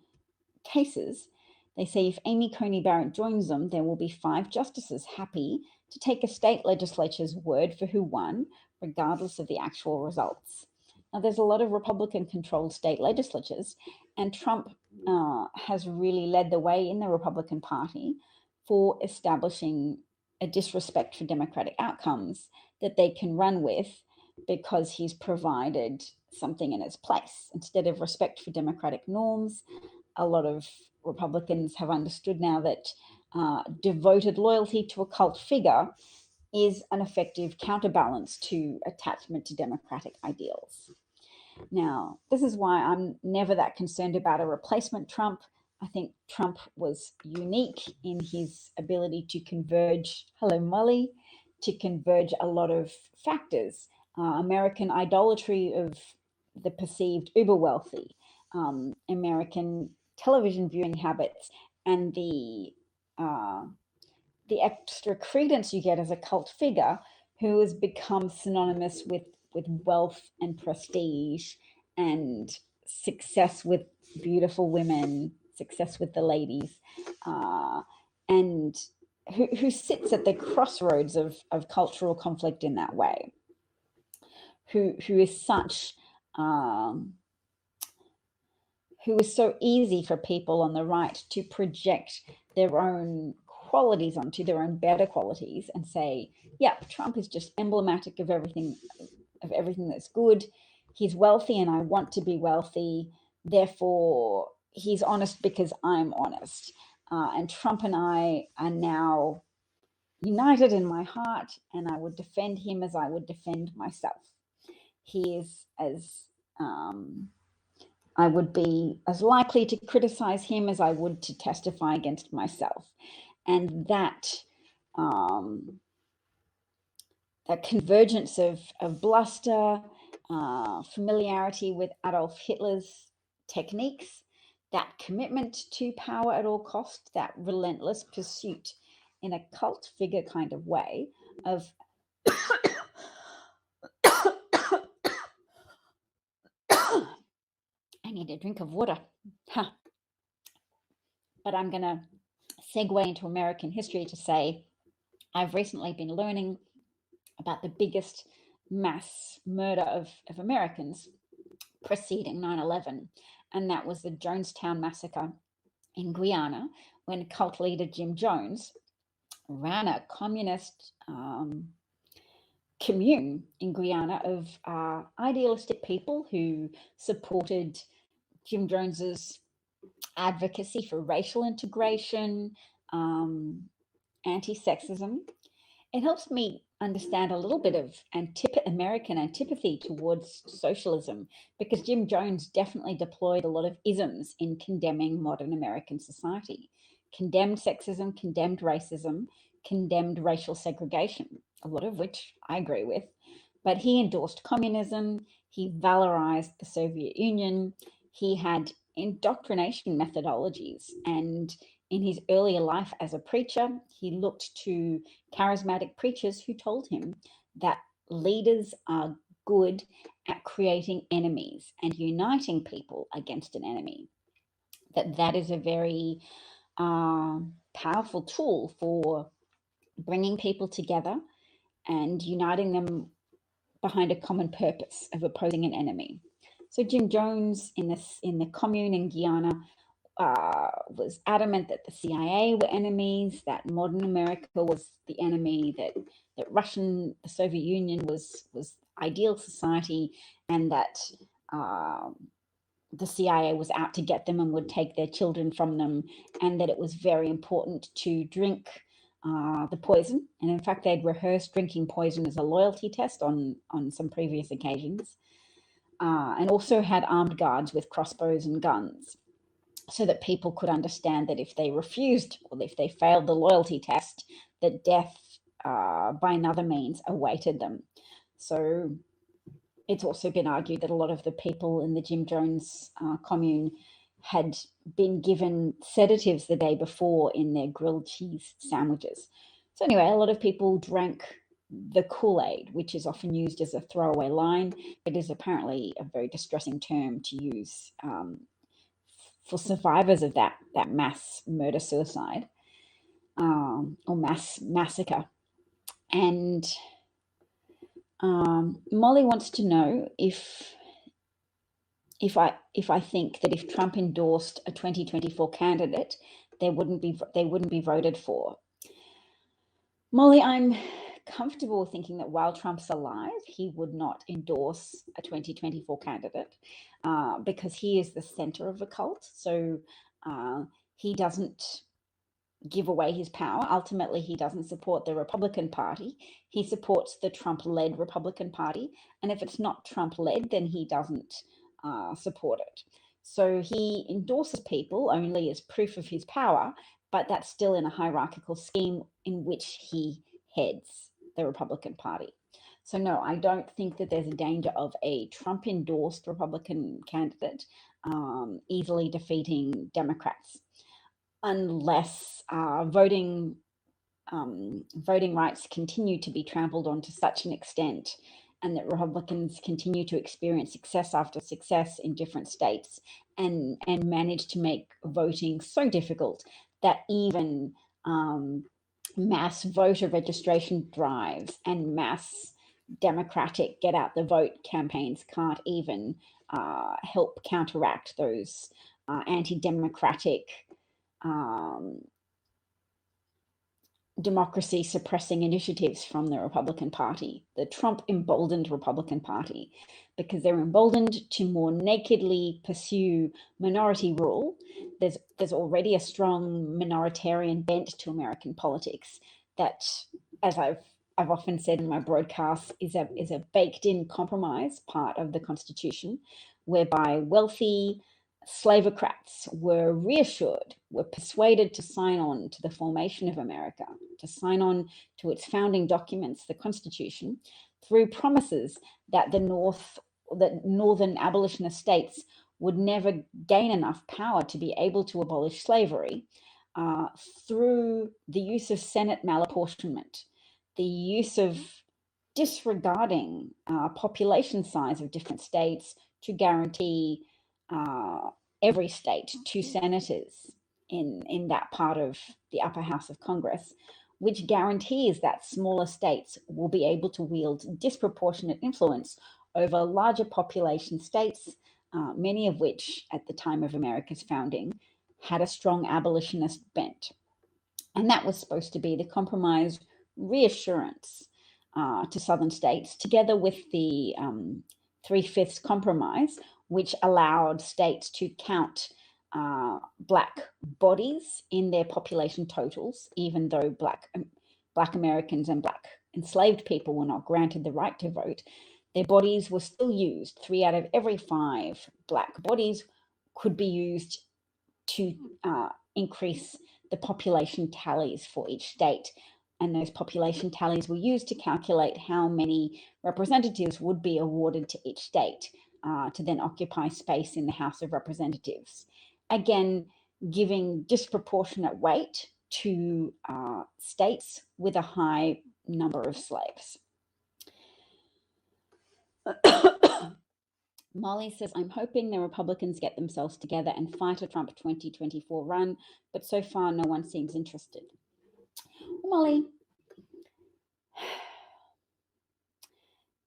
cases, they say if Amy Coney Barrett joins them, there will be 5 justices happy to take a state legislature's word for who won, regardless of the actual results. Now, there's a lot of Republican-controlled state legislatures, and Trump has really led the way in the Republican Party for establishing a disrespect for democratic outcomes that they can run with, because he's provided something in its place. Instead of respect for democratic norms, a lot of Republicans have understood now that devoted loyalty to a cult figure is an effective counterbalance to attachment to democratic ideals. Now, this is why I'm never that concerned about a replacement Trump. I think Trump was unique in his ability to converge, hello Molly, to converge a lot of factors. American idolatry of the perceived uber wealthy, American television viewing habits, and the extra credence you get as a cult figure who has become synonymous with wealth and prestige and success with beautiful women, success with the ladies, and who sits at the crossroads of cultural conflict in that way, who is such who is so easy for people on the right to project their own qualities onto, their own better qualities, and say, yeah, Trump is just emblematic of everything that's good. He's wealthy and I want to be wealthy, therefore he's honest because I'm honest. And Trump and I are now united in my heart, and I would defend him as I would defend myself. He is as I would be as likely to criticize him as I would to testify against myself. And that that convergence of bluster, familiarity with Adolf Hitler's techniques, that commitment to power at all costs, that relentless pursuit in a cult figure kind of way of I need a drink of water. Huh. But I'm going to segue into American history to say I've recently been learning about the biggest mass murder of Americans preceding 9/11, and that was the Jonestown Massacre in Guyana, when cult leader Jim Jones ran a communist commune in Guyana of idealistic people who supported Jim Jones's advocacy for racial integration, anti-sexism. It helps me understand a little bit of American antipathy towards socialism, because Jim Jones definitely deployed a lot of isms in condemning modern American society. Condemned sexism, condemned racism, condemned racial segregation, a lot of which I agree with. But he endorsed communism, he valorized the Soviet Union, he had indoctrination methodologies, and in his earlier life as a preacher, he looked to charismatic preachers who told him that leaders are good at creating enemies and uniting people against an enemy. That is a very powerful tool for bringing people together and uniting them behind a common purpose of opposing an enemy. So Jim Jones in the commune in Guyana was adamant that the CIA were enemies, that modern America was the enemy, that the Soviet Union was ideal society, and that the CIA was out to get them and would take their children from them, and that it was very important to drink the poison. And in fact, they'd rehearsed drinking poison as a loyalty test on some previous occasions, and also had armed guards with crossbows and guns, so that people could understand that if they refused or if they failed the loyalty test, that death by another means awaited them. So it's also been argued that a lot of the people in the Jim Jones commune had been given sedatives the day before in their grilled cheese sandwiches. So anyway, a lot of people drank the Kool-Aid, which is often used as a throwaway line, but is apparently a very distressing term to use for survivors of that mass murder-suicide or mass massacre. And Molly wants to know if I think that if Trump endorsed a 2024 candidate, they wouldn't be voted for. Molly, I'm comfortable thinking that while Trump's alive, he would not endorse a 2024 candidate because he is the center of the cult. So he doesn't give away his power. Ultimately, he doesn't support the Republican Party. He supports the Trump-led Republican Party. And if it's not Trump-led, then he doesn't support it. So he endorses people only as proof of his power, but that's still in a hierarchical scheme in which he heads the Republican Party. So no, I don't think that there's a danger of a Trump-endorsed Republican candidate easily defeating Democrats, unless voting rights continue to be trampled on to such an extent, and that Republicans continue to experience success after success in different states, and manage to make voting so difficult that even mass voter registration drives and mass Democratic get out the vote campaigns can't even help counteract those anti-democratic democracy suppressing initiatives from the Republican Party, the Trump emboldened Republican Party, because they're emboldened to more nakedly pursue minority rule. There's already a strong minoritarian bent to American politics that, as I've often said in my broadcasts, is a baked-in compromise part of the Constitution, whereby wealthy slavocrats were reassured, were persuaded to sign on to the formation of America, to sign on to its founding documents, the Constitution, through promises that northern abolitionist states would never gain enough power to be able to abolish slavery through the use of Senate malapportionment, the use of disregarding population size of different states to guarantee every state 2 senators in that part of the upper house of Congress, which guarantees that smaller states will be able to wield disproportionate influence over larger population states, many of which at the time of America's founding had a strong abolitionist bent. And that was supposed to be the compromise reassurance to southern states, together with the 3/5 compromise, which allowed states to count Black bodies in their population totals, even though Black Americans and Black enslaved people were not granted the right to vote. Their bodies were still used. 3 out of every 5 Black bodies could be used to increase the population tallies for each state. And those population tallies were used to calculate how many representatives would be awarded to each state to then occupy space in the House of Representatives. Again, giving disproportionate weight to states with a high number of slaves. Molly says, I'm hoping the Republicans get themselves together and fight a Trump 2024 run, but so far no one seems interested. Molly,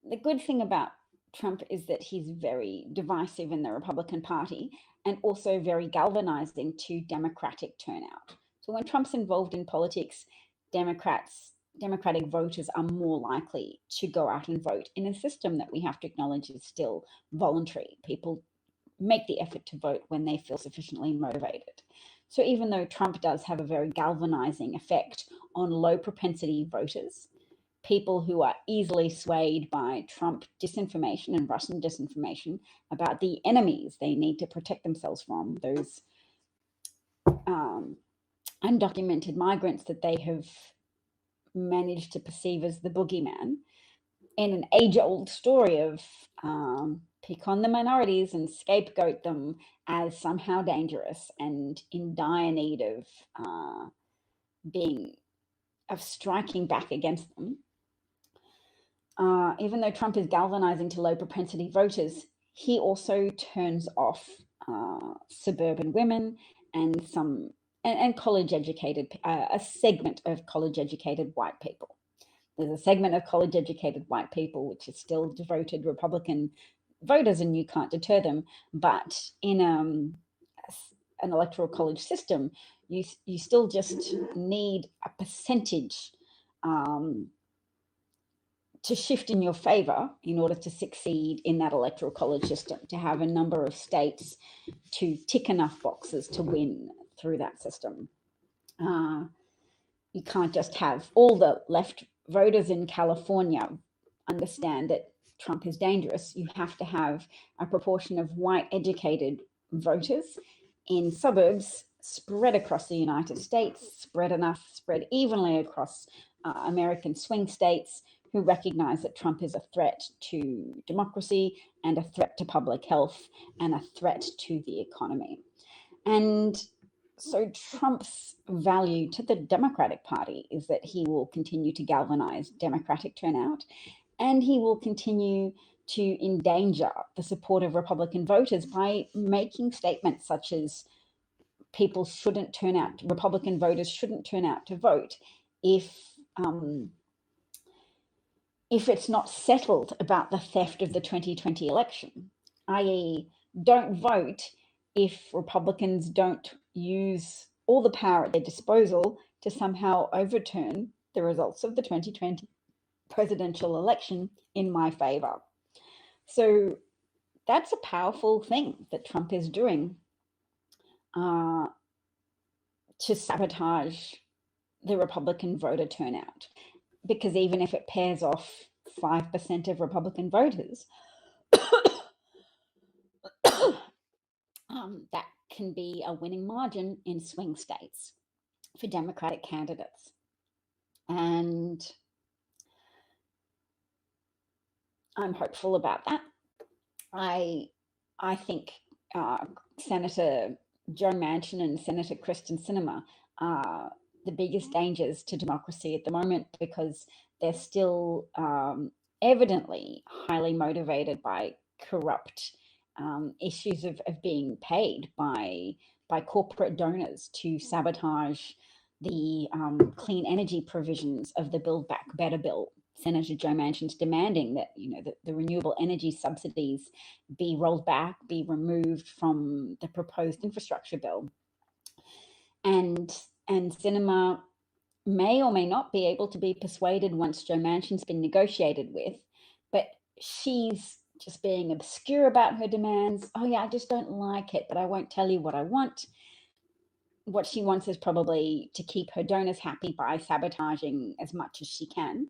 the good thing about Trump is that he's very divisive in the Republican Party and also very galvanizing to Democratic turnout. So when Trump's involved in politics, Democratic voters are more likely to go out and vote in a system that we have to acknowledge is still voluntary. People make the effort to vote when they feel sufficiently motivated. So even though Trump does have a very galvanizing effect on low propensity voters, people who are easily swayed by Trump disinformation and Russian disinformation about the enemies they need to protect themselves from, those undocumented migrants that they have managed to perceive as the boogeyman, in an age-old story of pick on the minorities and scapegoat them as somehow dangerous and in dire need of striking back against them. Even though Trump is galvanizing to low propensity voters, he also turns off suburban women and college educated, a segment of college educated white people. There's a segment of college educated white people which is still devoted Republican voters, and you can't deter them. But in an electoral college system, you still just need a percentage to shift in your favor in order to succeed in that electoral college system, to have a number of states to tick enough boxes to win through that system. You can't just have all the left voters in California understand that Trump is dangerous. You have to have a proportion of white educated voters in suburbs spread across the United States, spread evenly across American swing states, who recognize that Trump is a threat to democracy and a threat to public health and a threat to the economy. And so Trump's value to the Democratic Party is that he will continue to galvanize Democratic turnout, and he will continue to endanger the support of Republican voters by making statements such as Republican voters shouldn't turn out to vote if it's not settled about the theft of the 2020 election, i.e., don't vote if Republicans don't use all the power at their disposal to somehow overturn the results of the 2020 presidential election in my favor. So that's a powerful thing that Trump is doing to sabotage the Republican voter turnout. Because even if it pairs off 5% of Republican voters, that can be a winning margin in swing states for Democratic candidates. And I'm hopeful about that. I think Senator Joe Manchin and Senator Kristen Sinema are the biggest dangers to democracy at the moment, because they're still evidently highly motivated by corrupt issues of being paid by corporate donors to sabotage the clean energy provisions of the Build Back Better bill. Senator Joe Manchin's demanding that the renewable energy subsidies be rolled back, be removed from the proposed infrastructure bill. And Sinema may or may not be able to be persuaded once Joe Manchin's been negotiated with, but she's just being obscure about her demands. Oh yeah, I just don't like it, but I won't tell you what I want. What she wants is probably to keep her donors happy by sabotaging as much as she can.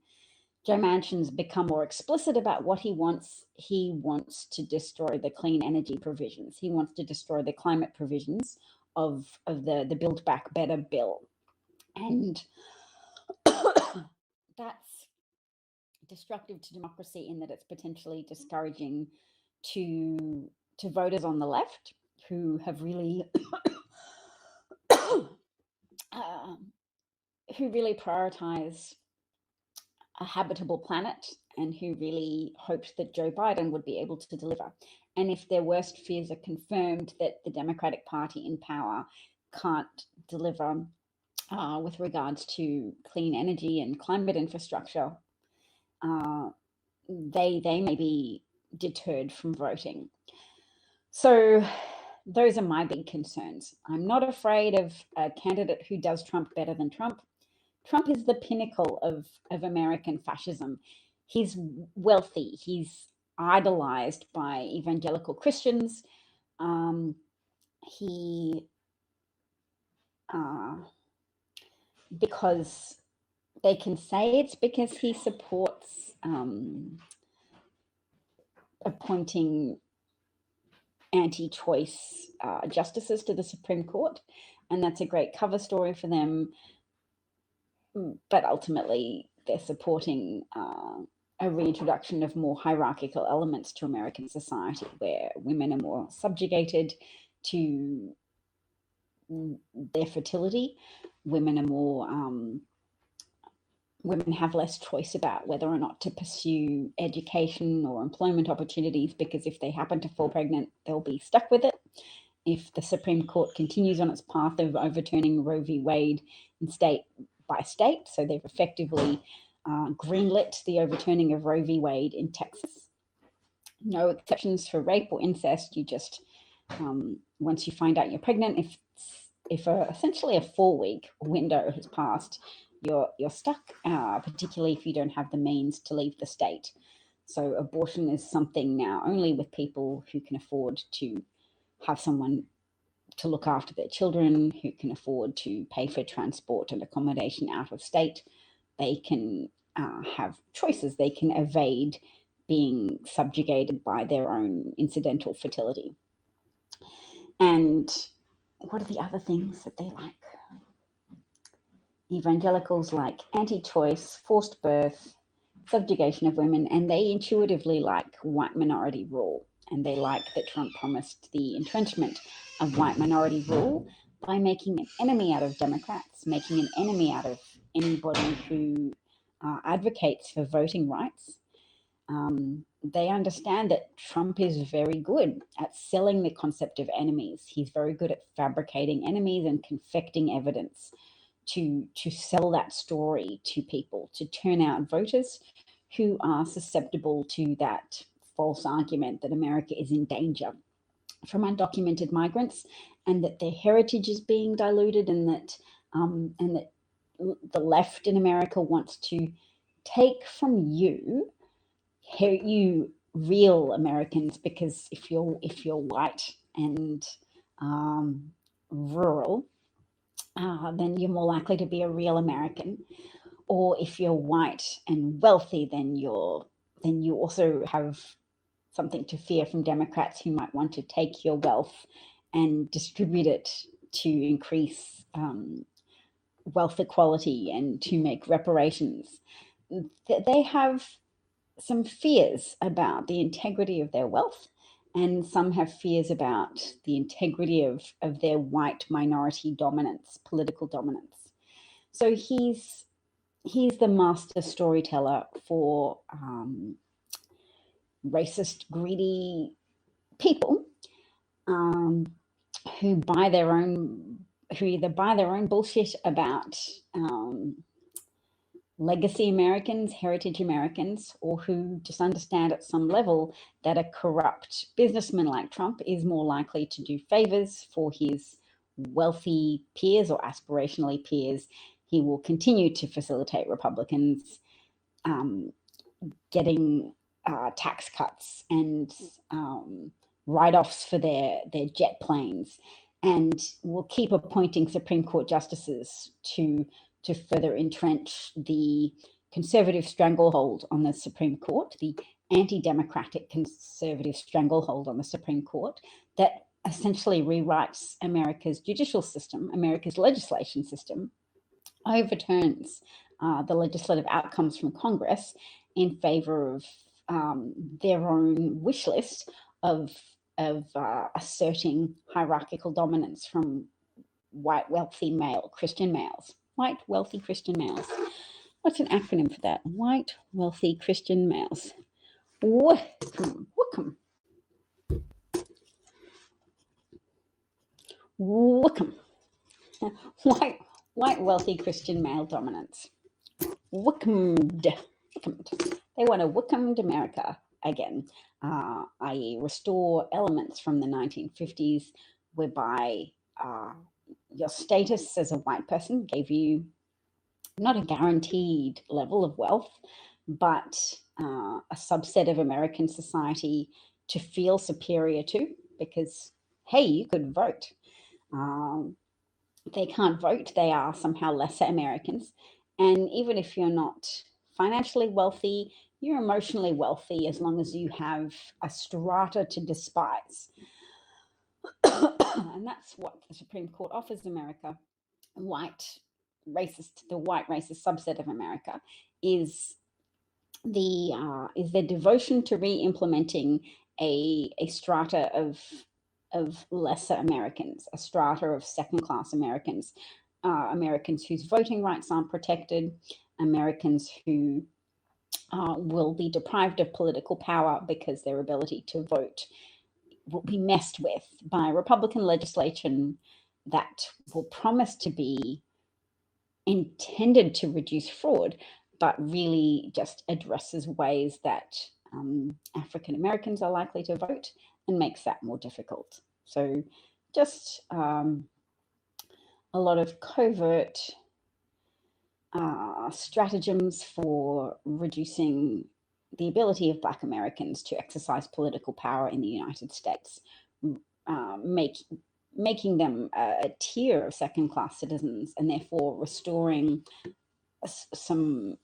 Joe Manchin's become more explicit about what he wants. He wants to destroy the clean energy provisions. He wants to destroy the climate provisions of the Build Back Better bill. And that's destructive to democracy in that it's potentially discouraging to voters on the left who have really who really prioritize a habitable planet and who really hoped that Joe Biden would be able to deliver. And if their worst fears are confirmed that the Democratic Party in power can't deliver with regards to clean energy and climate infrastructure, they may be deterred from voting. So those are my big concerns. I'm not afraid of a candidate who does Trump better than Trump. Trump is the pinnacle of American fascism. He's wealthy. He's idolized by evangelical Christians. Because they can say it's because he supports appointing anti-choice justices to the Supreme Court, and that's a great cover story for them. But ultimately, they're supporting a reintroduction of more hierarchical elements to American society, where women are more subjugated to their fertility. Women are more women have less choice about whether or not to pursue education or employment opportunities, because if they happen to fall pregnant, they'll be stuck with it. If the Supreme Court continues on its path of overturning Roe v. Wade in state by state, so they've effectively greenlit the overturning of Roe v. Wade in Texas. No exceptions for rape or incest. You just, once you find out you're pregnant, if essentially a 4-week window has passed, you're stuck, particularly if you don't have the means to leave the state. So abortion is something now only with people who can afford to have someone to look after their children, who can afford to pay for transport and accommodation out of state. They can have choices. They can evade being subjugated by their own incidental fertility. And what are the other things that they like? Evangelicals like anti-choice, forced birth, subjugation of women, and they intuitively like white minority rule. And they like that Trump promised the entrenchment of white minority rule by making an enemy out of Democrats, making an enemy out of anybody who advocates for voting rights. They understand that Trump is very good at selling the concept of enemies. He's very good at fabricating enemies and confecting evidence to sell that story to people, to turn out voters who are susceptible to that false argument that America is in danger from undocumented migrants, and that their heritage is being diluted, and that the left in America wants to take from you real Americans, because if you're white and rural, then you're more likely to be a real American. Or if you're white and wealthy, then you also have something to fear from Democrats who might want to take your wealth and distribute it to increase wealth equality and to make reparations. They have some fears about the integrity of their wealth, and some have fears about the integrity of their white minority dominance, political dominance. So he's the master storyteller for racist, greedy people who either buy their own bullshit about legacy Americans, heritage Americans, or who just understand at some level that a corrupt businessman like Trump is more likely to do favors for his wealthy peers or aspirationally peers. He will continue to facilitate Republicans getting tax cuts and write-offs for their jet planes, and will keep appointing Supreme Court justices to further entrench the conservative stranglehold on the Supreme Court, the anti-democratic conservative stranglehold on the Supreme Court that essentially rewrites America's judicial system, America's legislation system, overturns the legislative outcomes from Congress in favor of their own wish list of asserting hierarchical dominance from white, wealthy male Christian males. White, wealthy Christian males. What's an acronym for that? White, wealthy Christian males. Wickham. White, wealthy Christian male dominance. Wickham. They want to welcome America again, i.e. restore elements from the 1950s whereby your status as a white person gave you not a guaranteed level of wealth, but a subset of American society to feel superior to, because, hey, you could vote. They can't vote. They are somehow lesser Americans. And even if you're not financially wealthy, you're emotionally wealthy as long as you have a strata to despise. And that's what the Supreme Court offers America. The white racist subset of America is their devotion to re-implementing a strata of lesser Americans, a strata of second-class Americans, Americans whose voting rights aren't protected, Americans who will be deprived of political power because their ability to vote will be messed with by Republican legislation that will promise to be intended to reduce fraud, but really just addresses ways that African Americans are likely to vote and makes that more difficult. So just a lot of covert stratagems for reducing the ability of Black Americans to exercise political power in the United States, making them a tier of second-class citizens, and therefore restoring some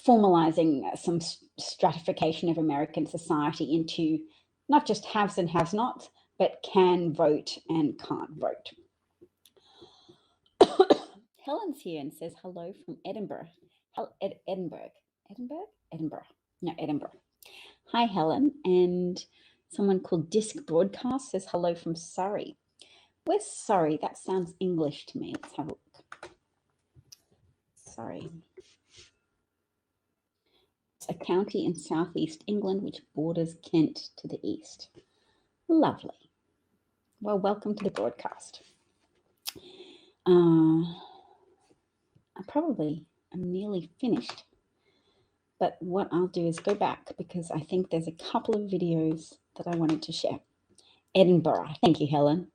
formalizing some stratification of American society into not just haves and have-nots, but can vote and can't vote. Helen's here and says hello from Edinburgh. Edinburgh. No, Edinburgh. Hi, Helen. And someone called Disc Broadcast says hello from Surrey. Where's Surrey? That sounds English to me. Let's have a look. Surrey. It's a county in southeast England which borders Kent to the east. Lovely. Well, welcome to the broadcast. I'm nearly finished. But what I'll do is go back because I think there's a couple of videos that I wanted to share. Edinburgh. Thank you, Helen.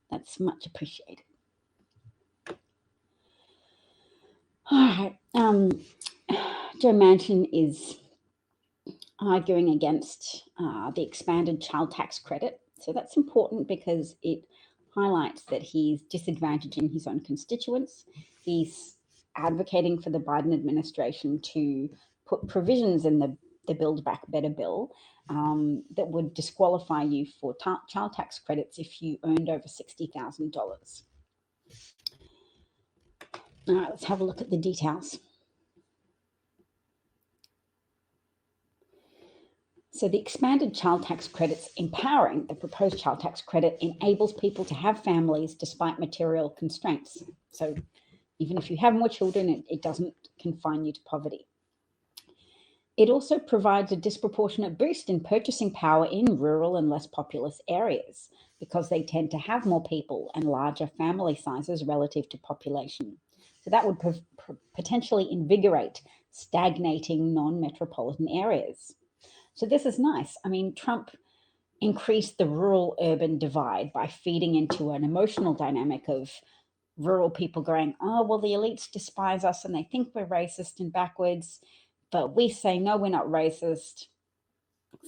That's much appreciated. All right. Joe Manchin is arguing against the expanded child tax credit. So that's important because it highlights that he's disadvantaging his own constituents. He's advocating for the Biden administration to put provisions in the Build Back Better bill that would disqualify you for child tax credits if you earned over $60,000. All right, let's have a look at the details. So the expanded child tax credits empowering the proposed child tax credit enables people to have families despite material constraints. So even if you have more children, it doesn't confine you to poverty. It also provides a disproportionate boost in purchasing power in rural and less populous areas because they tend to have more people and larger family sizes relative to population. So that would potentially invigorate stagnating non-metropolitan areas. So this is nice. I mean, Trump increased the rural-urban divide by feeding into an emotional dynamic of rural people going, oh, well, the elites despise us and they think we're racist and backwards, but we say, no, we're not racist.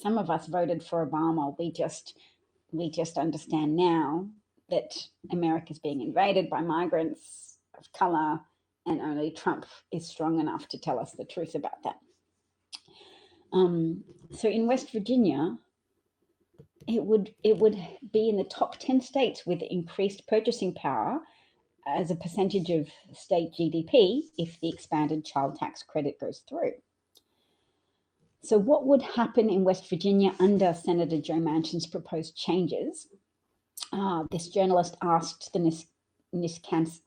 Some of us voted for Obama. We just understand now that America's being invaded by migrants of color, and only Trump is strong enough to tell us the truth about that. So in West Virginia, it would be in the top 10 states with increased purchasing power as a percentage of state GDP if the expanded child tax credit goes through. So what would happen in West Virginia under Senator Joe Manchin's proposed changes? This journalist asked the Niskanen,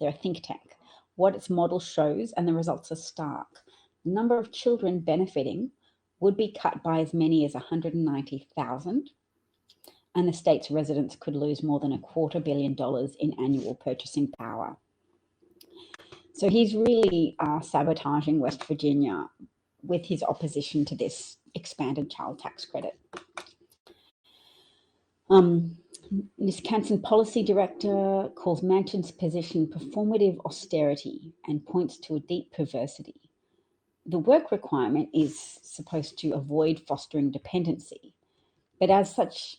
they're a think tank, what its model shows, and the results are stark. The number of children benefiting would be cut by as many as 190,000, and the state's residents could lose more than $250 million in annual purchasing power. So he's really sabotaging West Virginia with his opposition to this expanded child tax credit. Wisconsin policy director calls Manchin's position performative austerity and points to a deep perversity. The work requirement is supposed to avoid fostering dependency, but as such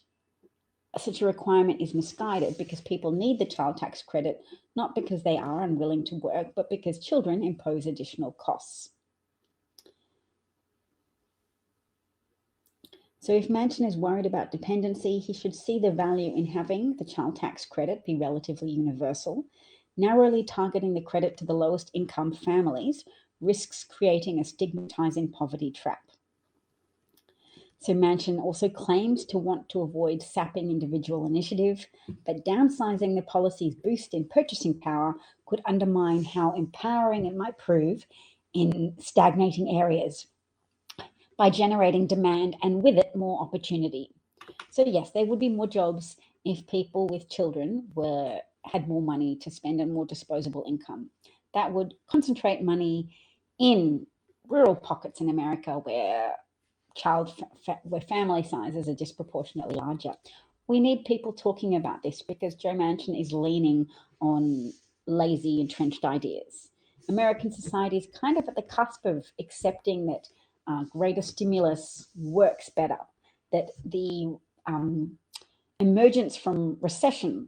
a requirement is misguided because people need the child tax credit not because they are unwilling to work, but because children impose additional costs. So if Manchin is worried about dependency, he should see the value in having the child tax credit be relatively universal. Narrowly targeting the credit to the lowest income families risks creating a stigmatizing poverty trap. So Manchin also claims to want to avoid sapping individual initiative, but downsizing the policy's boost in purchasing power could undermine how empowering it might prove in stagnating areas by generating demand and with it more opportunity. So yes, there would be more jobs if people with children had more money to spend and more disposable income. That would concentrate money in rural pockets in America where where family sizes are disproportionately larger. We need people talking about this because Joe Manchin is leaning on lazy, entrenched ideas. American society is kind of at the cusp of accepting that greater stimulus works better, that the emergence from recession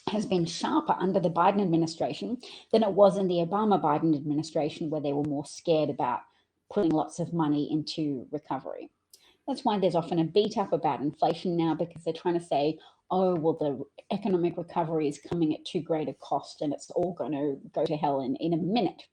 has been sharper under the Biden administration than it was in the Obama-Biden administration, where they were more scared about putting lots of money into recovery. That's why there's often a beat up about inflation now, because they're trying to say, oh, well, the economic recovery is coming at too great a cost and it's all going to go to hell in a minute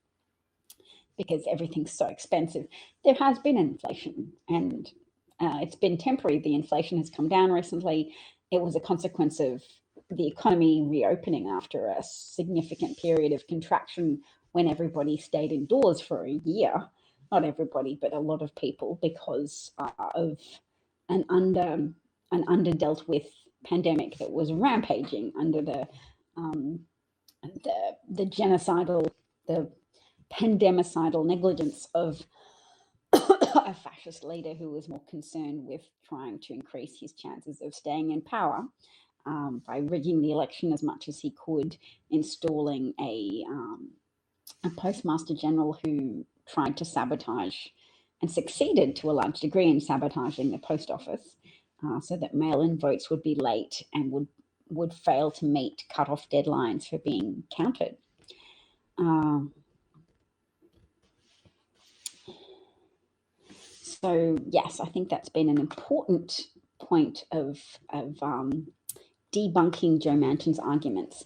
because everything's so expensive. There has been inflation and it's been temporary. The inflation has come down recently. It was a consequence of the economy reopening after a significant period of contraction when everybody stayed indoors for a year. Not everybody, but a lot of people, because of an underdealt with pandemic that was rampaging under the genocidal, the pandemicidal negligence of a fascist leader who was more concerned with trying to increase his chances of staying in power by rigging the election as much as he could, installing a postmaster general who tried to sabotage and succeeded to a large degree in sabotaging the post office so that mail-in votes would be late and would fail to meet cut-off deadlines for being counted. So yes, I think that's been an important point of debunking Joe Manchin's arguments,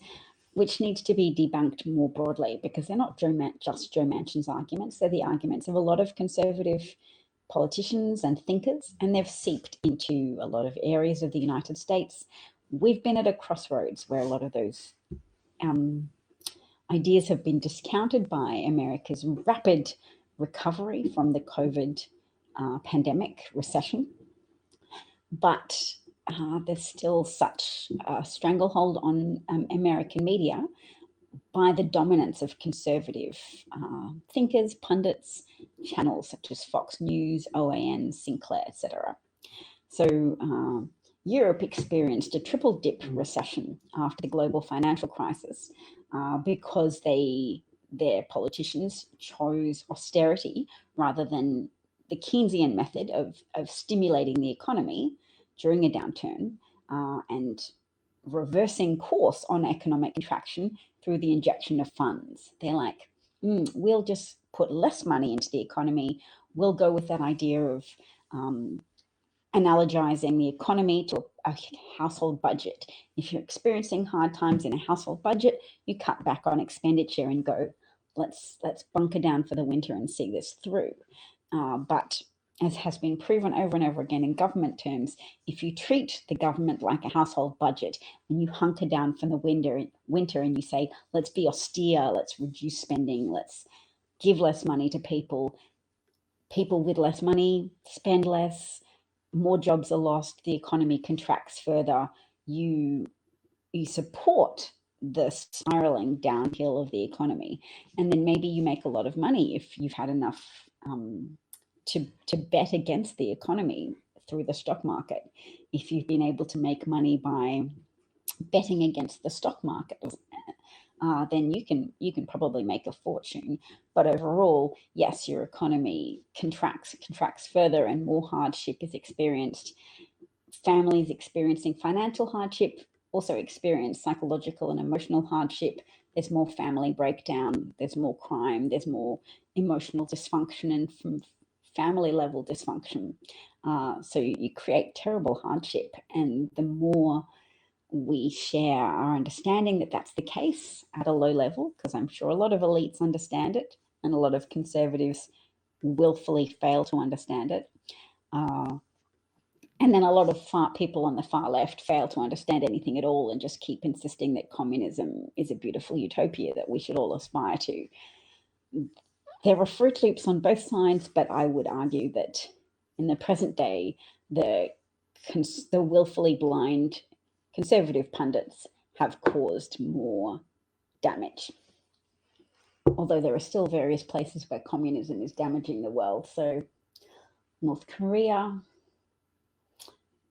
which needs to be debunked more broadly, because they're not just Joe Manchin's arguments. They're the arguments of a lot of conservative politicians and thinkers, and they've seeped into a lot of areas of the United States. We've been at a crossroads where a lot of those ideas have been discounted by America's rapid recovery from the COVID pandemic recession. But there's still such a stranglehold on American media by the dominance of conservative thinkers, pundits, channels such as Fox News, OAN, Sinclair, etc. So Europe experienced a triple dip recession after the global financial crisis because their politicians chose austerity rather than the Keynesian method of stimulating the economy during a downturn and reversing course on economic contraction through the injection of funds. They're like, we'll just put less money into the economy. We'll go with that idea of analogizing the economy to a household budget. If you're experiencing hard times in a household budget, you cut back on expenditure and go, let's bunker down for the winter and see this through. But as has been proven over and over again in government terms, if you treat the government like a household budget and you hunker down for the winter and you say, let's be austere, let's reduce spending, let's give less money to people with less money spend less, more jobs are lost, the economy contracts further, you support the spiraling downhill of the economy. And then maybe you make a lot of money if you've had enough to bet against the economy through the stock market. If you've been able to make money by betting against the stock market, then you can probably make a fortune. But overall, yes, your economy contracts further, and more hardship is experienced. Families experiencing financial hardship also experience psychological and emotional hardship. There's more family breakdown, there's more crime, there's more emotional dysfunction, and from family level dysfunction. So you create terrible hardship, and the more we share our understanding that that's the case at a low level, because I'm sure a lot of elites understand it and a lot of conservatives willfully fail to understand it. And then a lot of people on the far left fail to understand anything at all and just keep insisting that communism is a beautiful utopia that we should all aspire to. There are Fruit Loops on both sides, but I would argue that in the present day, the willfully blind conservative pundits have caused more damage. Although there are still various places where communism is damaging the world. So North Korea,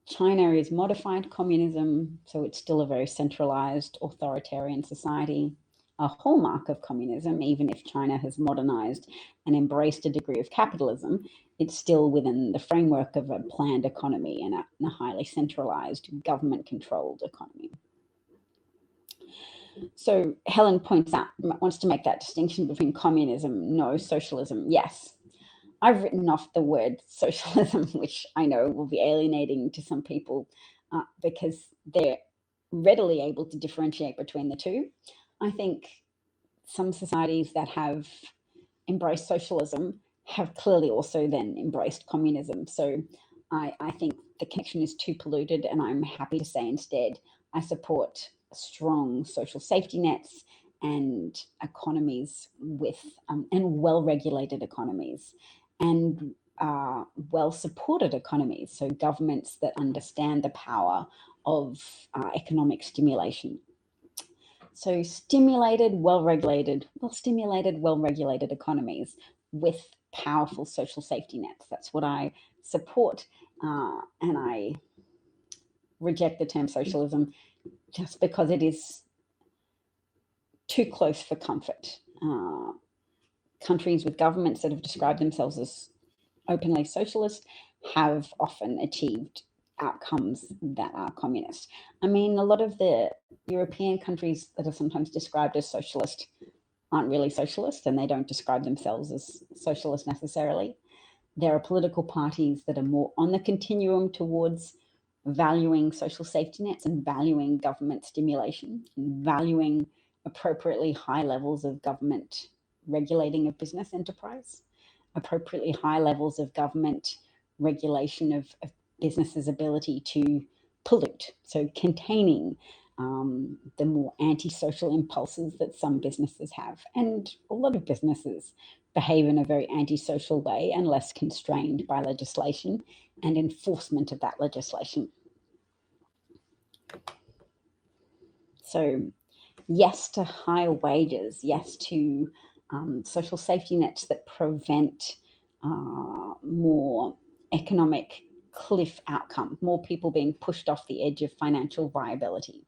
China is modified communism, so it's still a very centralized authoritarian society. A hallmark of communism, even if China has modernized and embraced a degree of capitalism, it's still within the framework of a planned economy and a highly centralized, government-controlled economy. So Helen wants to make that distinction between communism, no, socialism, yes. I've written off the word socialism, which I know will be alienating to some people because they're readily able to differentiate between the two. I think some societies that have embraced socialism have clearly also then embraced communism. So I think the connection is too polluted, and I'm happy to say instead I support strong social safety nets and economies with and well-regulated economies and well-supported economies, so governments that understand the power of economic stimulation. So stimulated, well-regulated economies with powerful social safety nets. That's what I support, and I reject the term socialism just because it is too close for comfort. Countries with governments that have described themselves as openly socialist have often achieved outcomes that are communist. I mean, a lot of the European countries that are sometimes described as socialist aren't really socialist, and they don't describe themselves as socialist necessarily. There are political parties that are more on the continuum towards valuing social safety nets and valuing government stimulation and valuing appropriately high levels of government regulating of business enterprise, appropriately high levels of government regulation of businesses' ability to pollute, so containing the more antisocial impulses that some businesses have. And a lot of businesses behave in a very antisocial way unless constrained by legislation and enforcement of that legislation. So yes to higher wages, yes to social safety nets that prevent more economic cliff outcome, more people being pushed off the edge of financial viability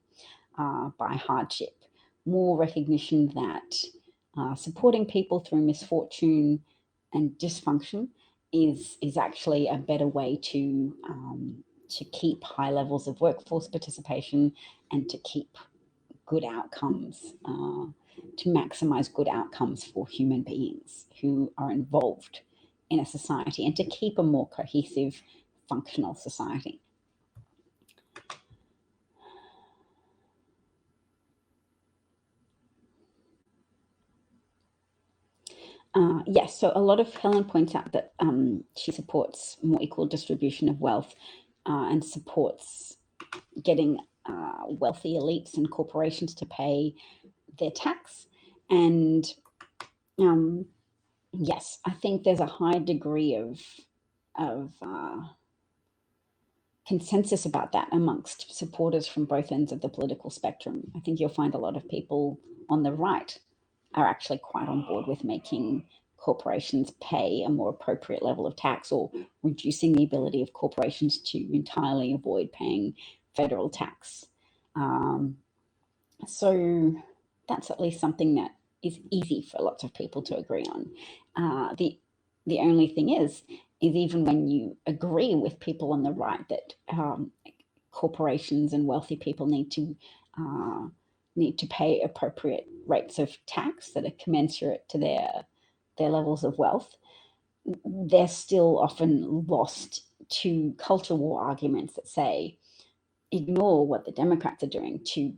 by hardship, more recognition that supporting people through misfortune and dysfunction is actually a better way to keep high levels of workforce participation and to keep good outcomes, to maximize good outcomes for human beings who are involved in a society and to keep a more cohesive, functional society. Yes, so a lot of Helen points out that she supports more equal distribution of wealth and supports getting wealthy elites and corporations to pay their tax. And yes, I think there's a high degree of consensus about that amongst supporters from both ends of the political spectrum. I think you'll find a lot of people on the right are actually quite on board with making corporations pay a more appropriate level of tax, or reducing the ability of corporations to entirely avoid paying federal tax. So that's at least something that is easy for lots of people to agree on. The only thing is even when you agree with people on the right that corporations and wealthy people need to pay appropriate rates of tax that are commensurate to their levels of wealth, they're still often lost to culture war arguments that say, ignore what the Democrats are doing to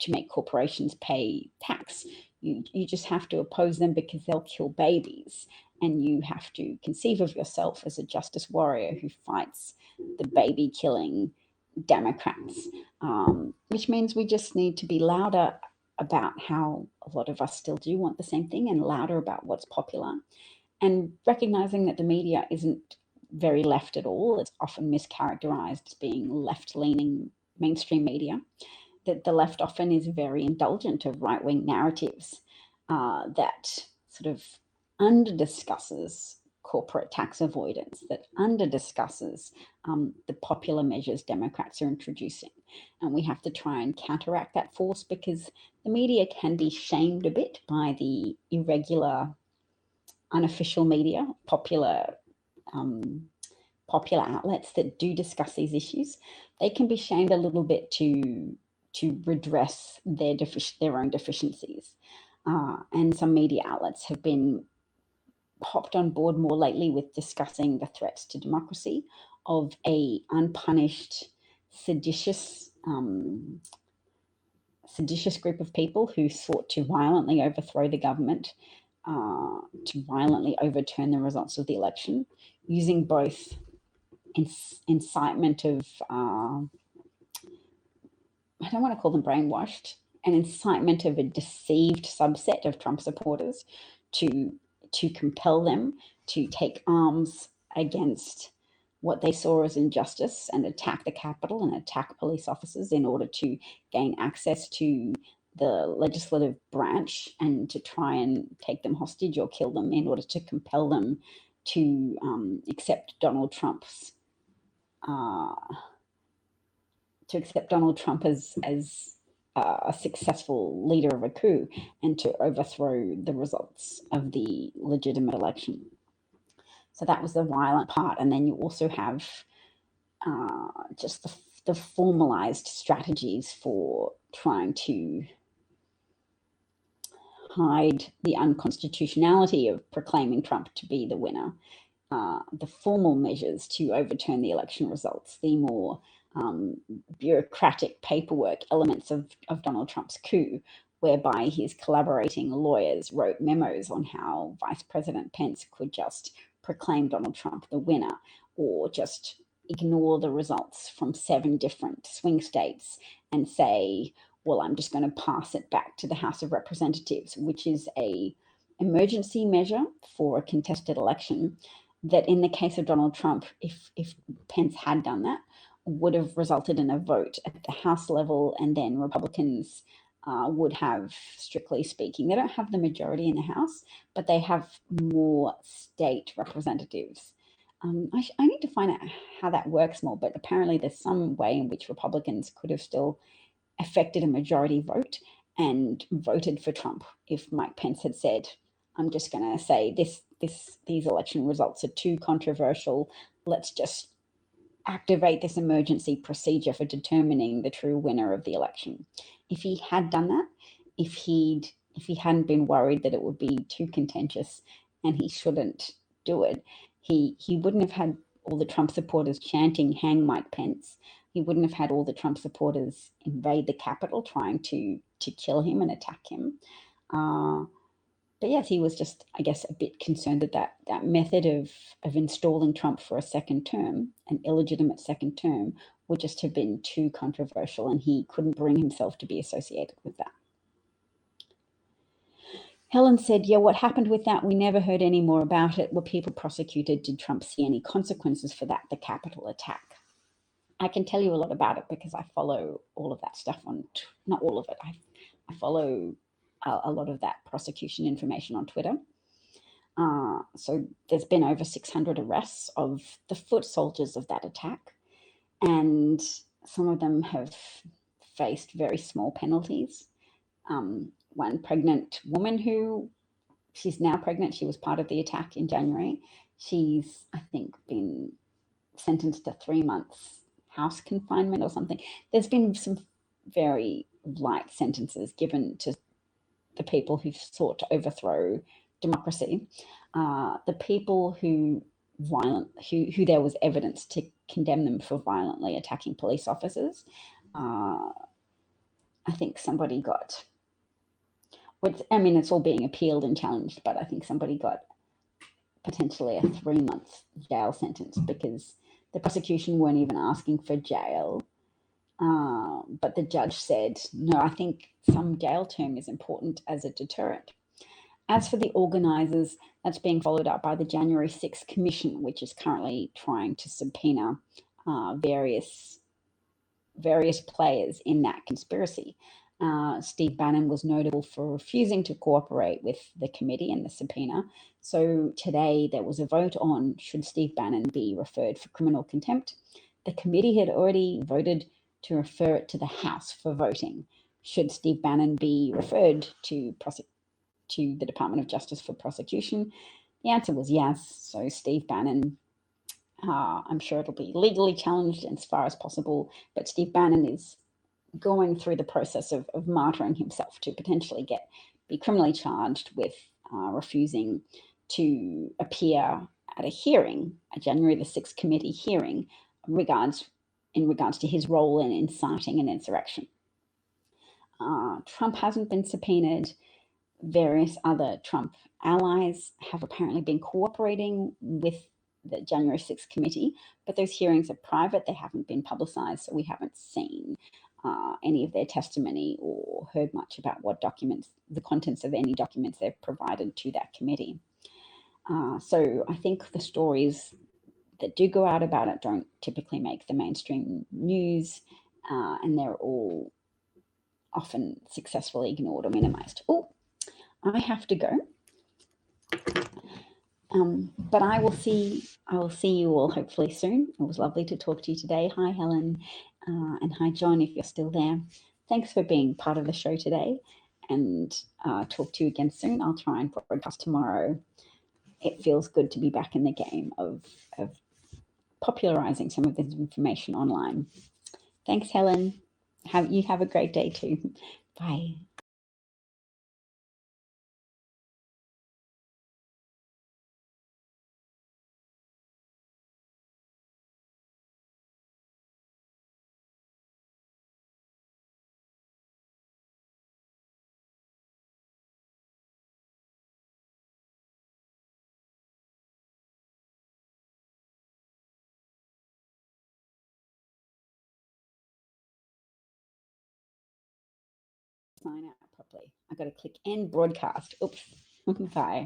make corporations pay tax. You just have to oppose them because they'll kill babies, and you have to conceive of yourself as a justice warrior who fights the baby killing Democrats, which means we just need to be louder about how a lot of us still do want the same thing, and louder about what's popular, and recognizing that the media isn't very left at all. It's often mischaracterized as being left-leaning mainstream media, that the left often is very indulgent of right-wing narratives that sort of under-discusses corporate tax avoidance, that under-discusses the popular measures Democrats are introducing. And we have to try and counteract that force, because the media can be shamed a bit by the irregular, unofficial media, popular outlets that do discuss these issues. They can be shamed a little bit to redress their own deficiencies. And some media outlets have been hopped on board more lately with discussing the threats to democracy of a unpunished, seditious group of people who sought to violently overthrow the government, to violently overturn the results of the election, using both incitement of, I don't want to call them brainwashed, an incitement of a deceived subset of Trump supporters to compel them to take arms against what they saw as injustice and attack the Capitol and attack police officers in order to gain access to the legislative branch, and to try and take them hostage or kill them in order to compel them to accept Donald Trump as a successful leader of a coup, and to overthrow the results of the legitimate election. So that was the violent part. And then you also have just the formalized strategies for trying to hide the unconstitutionality of proclaiming Trump to be the winner. The formal measures to overturn the election results, the more bureaucratic paperwork elements of Donald Trump's coup, whereby his collaborating lawyers wrote memos on how Vice President Pence could just proclaim Donald Trump the winner, or just ignore the results from 7 different swing states and say, well, I'm just going to pass it back to the House of Representatives, which is a emergency measure for a contested election that, in the case of Donald Trump, if Pence had done that, would have resulted in a vote at the House level, and then Republicans would have, strictly speaking, they don't have the majority in the House, but they have more state representatives. I need to find out how that works more, but apparently there's some way in which Republicans could have still affected a majority vote and voted for Trump if Mike Pence had said, I'm just going to say these election results are too controversial. Let's just activate this emergency procedure for determining the true winner of the election. If he had done that, if he hadn't been worried that it would be too contentious and he shouldn't do it, he wouldn't have had all the Trump supporters chanting, "Hang Mike Pence." He wouldn't have had all the Trump supporters invade the Capitol trying to kill him and attack him. But yes, he was just, I guess, a bit concerned that that method of installing Trump for a second term, an illegitimate second term, would just have been too controversial, and he couldn't bring himself to be associated with that. Helen said, yeah, what happened with that? We never heard any more about it. Were people prosecuted? Did Trump see any consequences for that, the Capitol attack? I can tell you a lot about it because I follow all of that stuff on, not all of it, I follow a lot of that prosecution information on Twitter. So there's been over 600 arrests of the foot soldiers of that attack, and some of them have faced very small penalties. One pregnant woman she's now pregnant, she was part of the attack in January. She's, I think, been sentenced to 3 months house confinement or something. There's been some very light sentences given to the people who sought to overthrow democracy. The people who there was evidence to condemn them for violently attacking police officers. I think somebody got, it's all being appealed and challenged, but I think somebody got potentially a 3-month jail sentence because the prosecution weren't even asking for jail. But the judge said, no, I think some jail term is important as a deterrent. As for the organisers, that's being followed up by the January 6th Commission, which is currently trying to subpoena various players in that conspiracy. Steve Bannon was notable for refusing to cooperate with the committee and the subpoena. So today there was a vote on should Steve Bannon be referred for criminal contempt. The committee had already voted to refer it to the House for voting. Should Steve Bannon be referred to the Department of Justice for prosecution? The answer was yes. So Steve Bannon, I'm sure it'll be legally challenged as far as possible, but Steve Bannon is going through the process of martyring himself to potentially be criminally charged with refusing to appear at a hearing, a January the 6th committee hearing, in regards to his role in inciting an insurrection. Trump hasn't been subpoenaed. Various other Trump allies have apparently been cooperating with the January 6th committee, but those hearings are private. They haven't been publicized, so we haven't seen any of their testimony or heard much about the contents of any documents they've provided to that committee. So I think the stories that do go out about it don't typically make the mainstream news, and they're all often successfully ignored or minimized. Oh, I have to go. But I will see you all hopefully soon. It was lovely to talk to you today. Hi, Helen, and hi, John, if you're still there. Thanks for being part of the show today, and talk to you again soon. I'll try and broadcast tomorrow. It feels good to be back in the game of popularizing some of this information online. Thanks, Helen. You have a great day too. Bye. Sign out properly. I got to click end broadcast. Oops. Bye.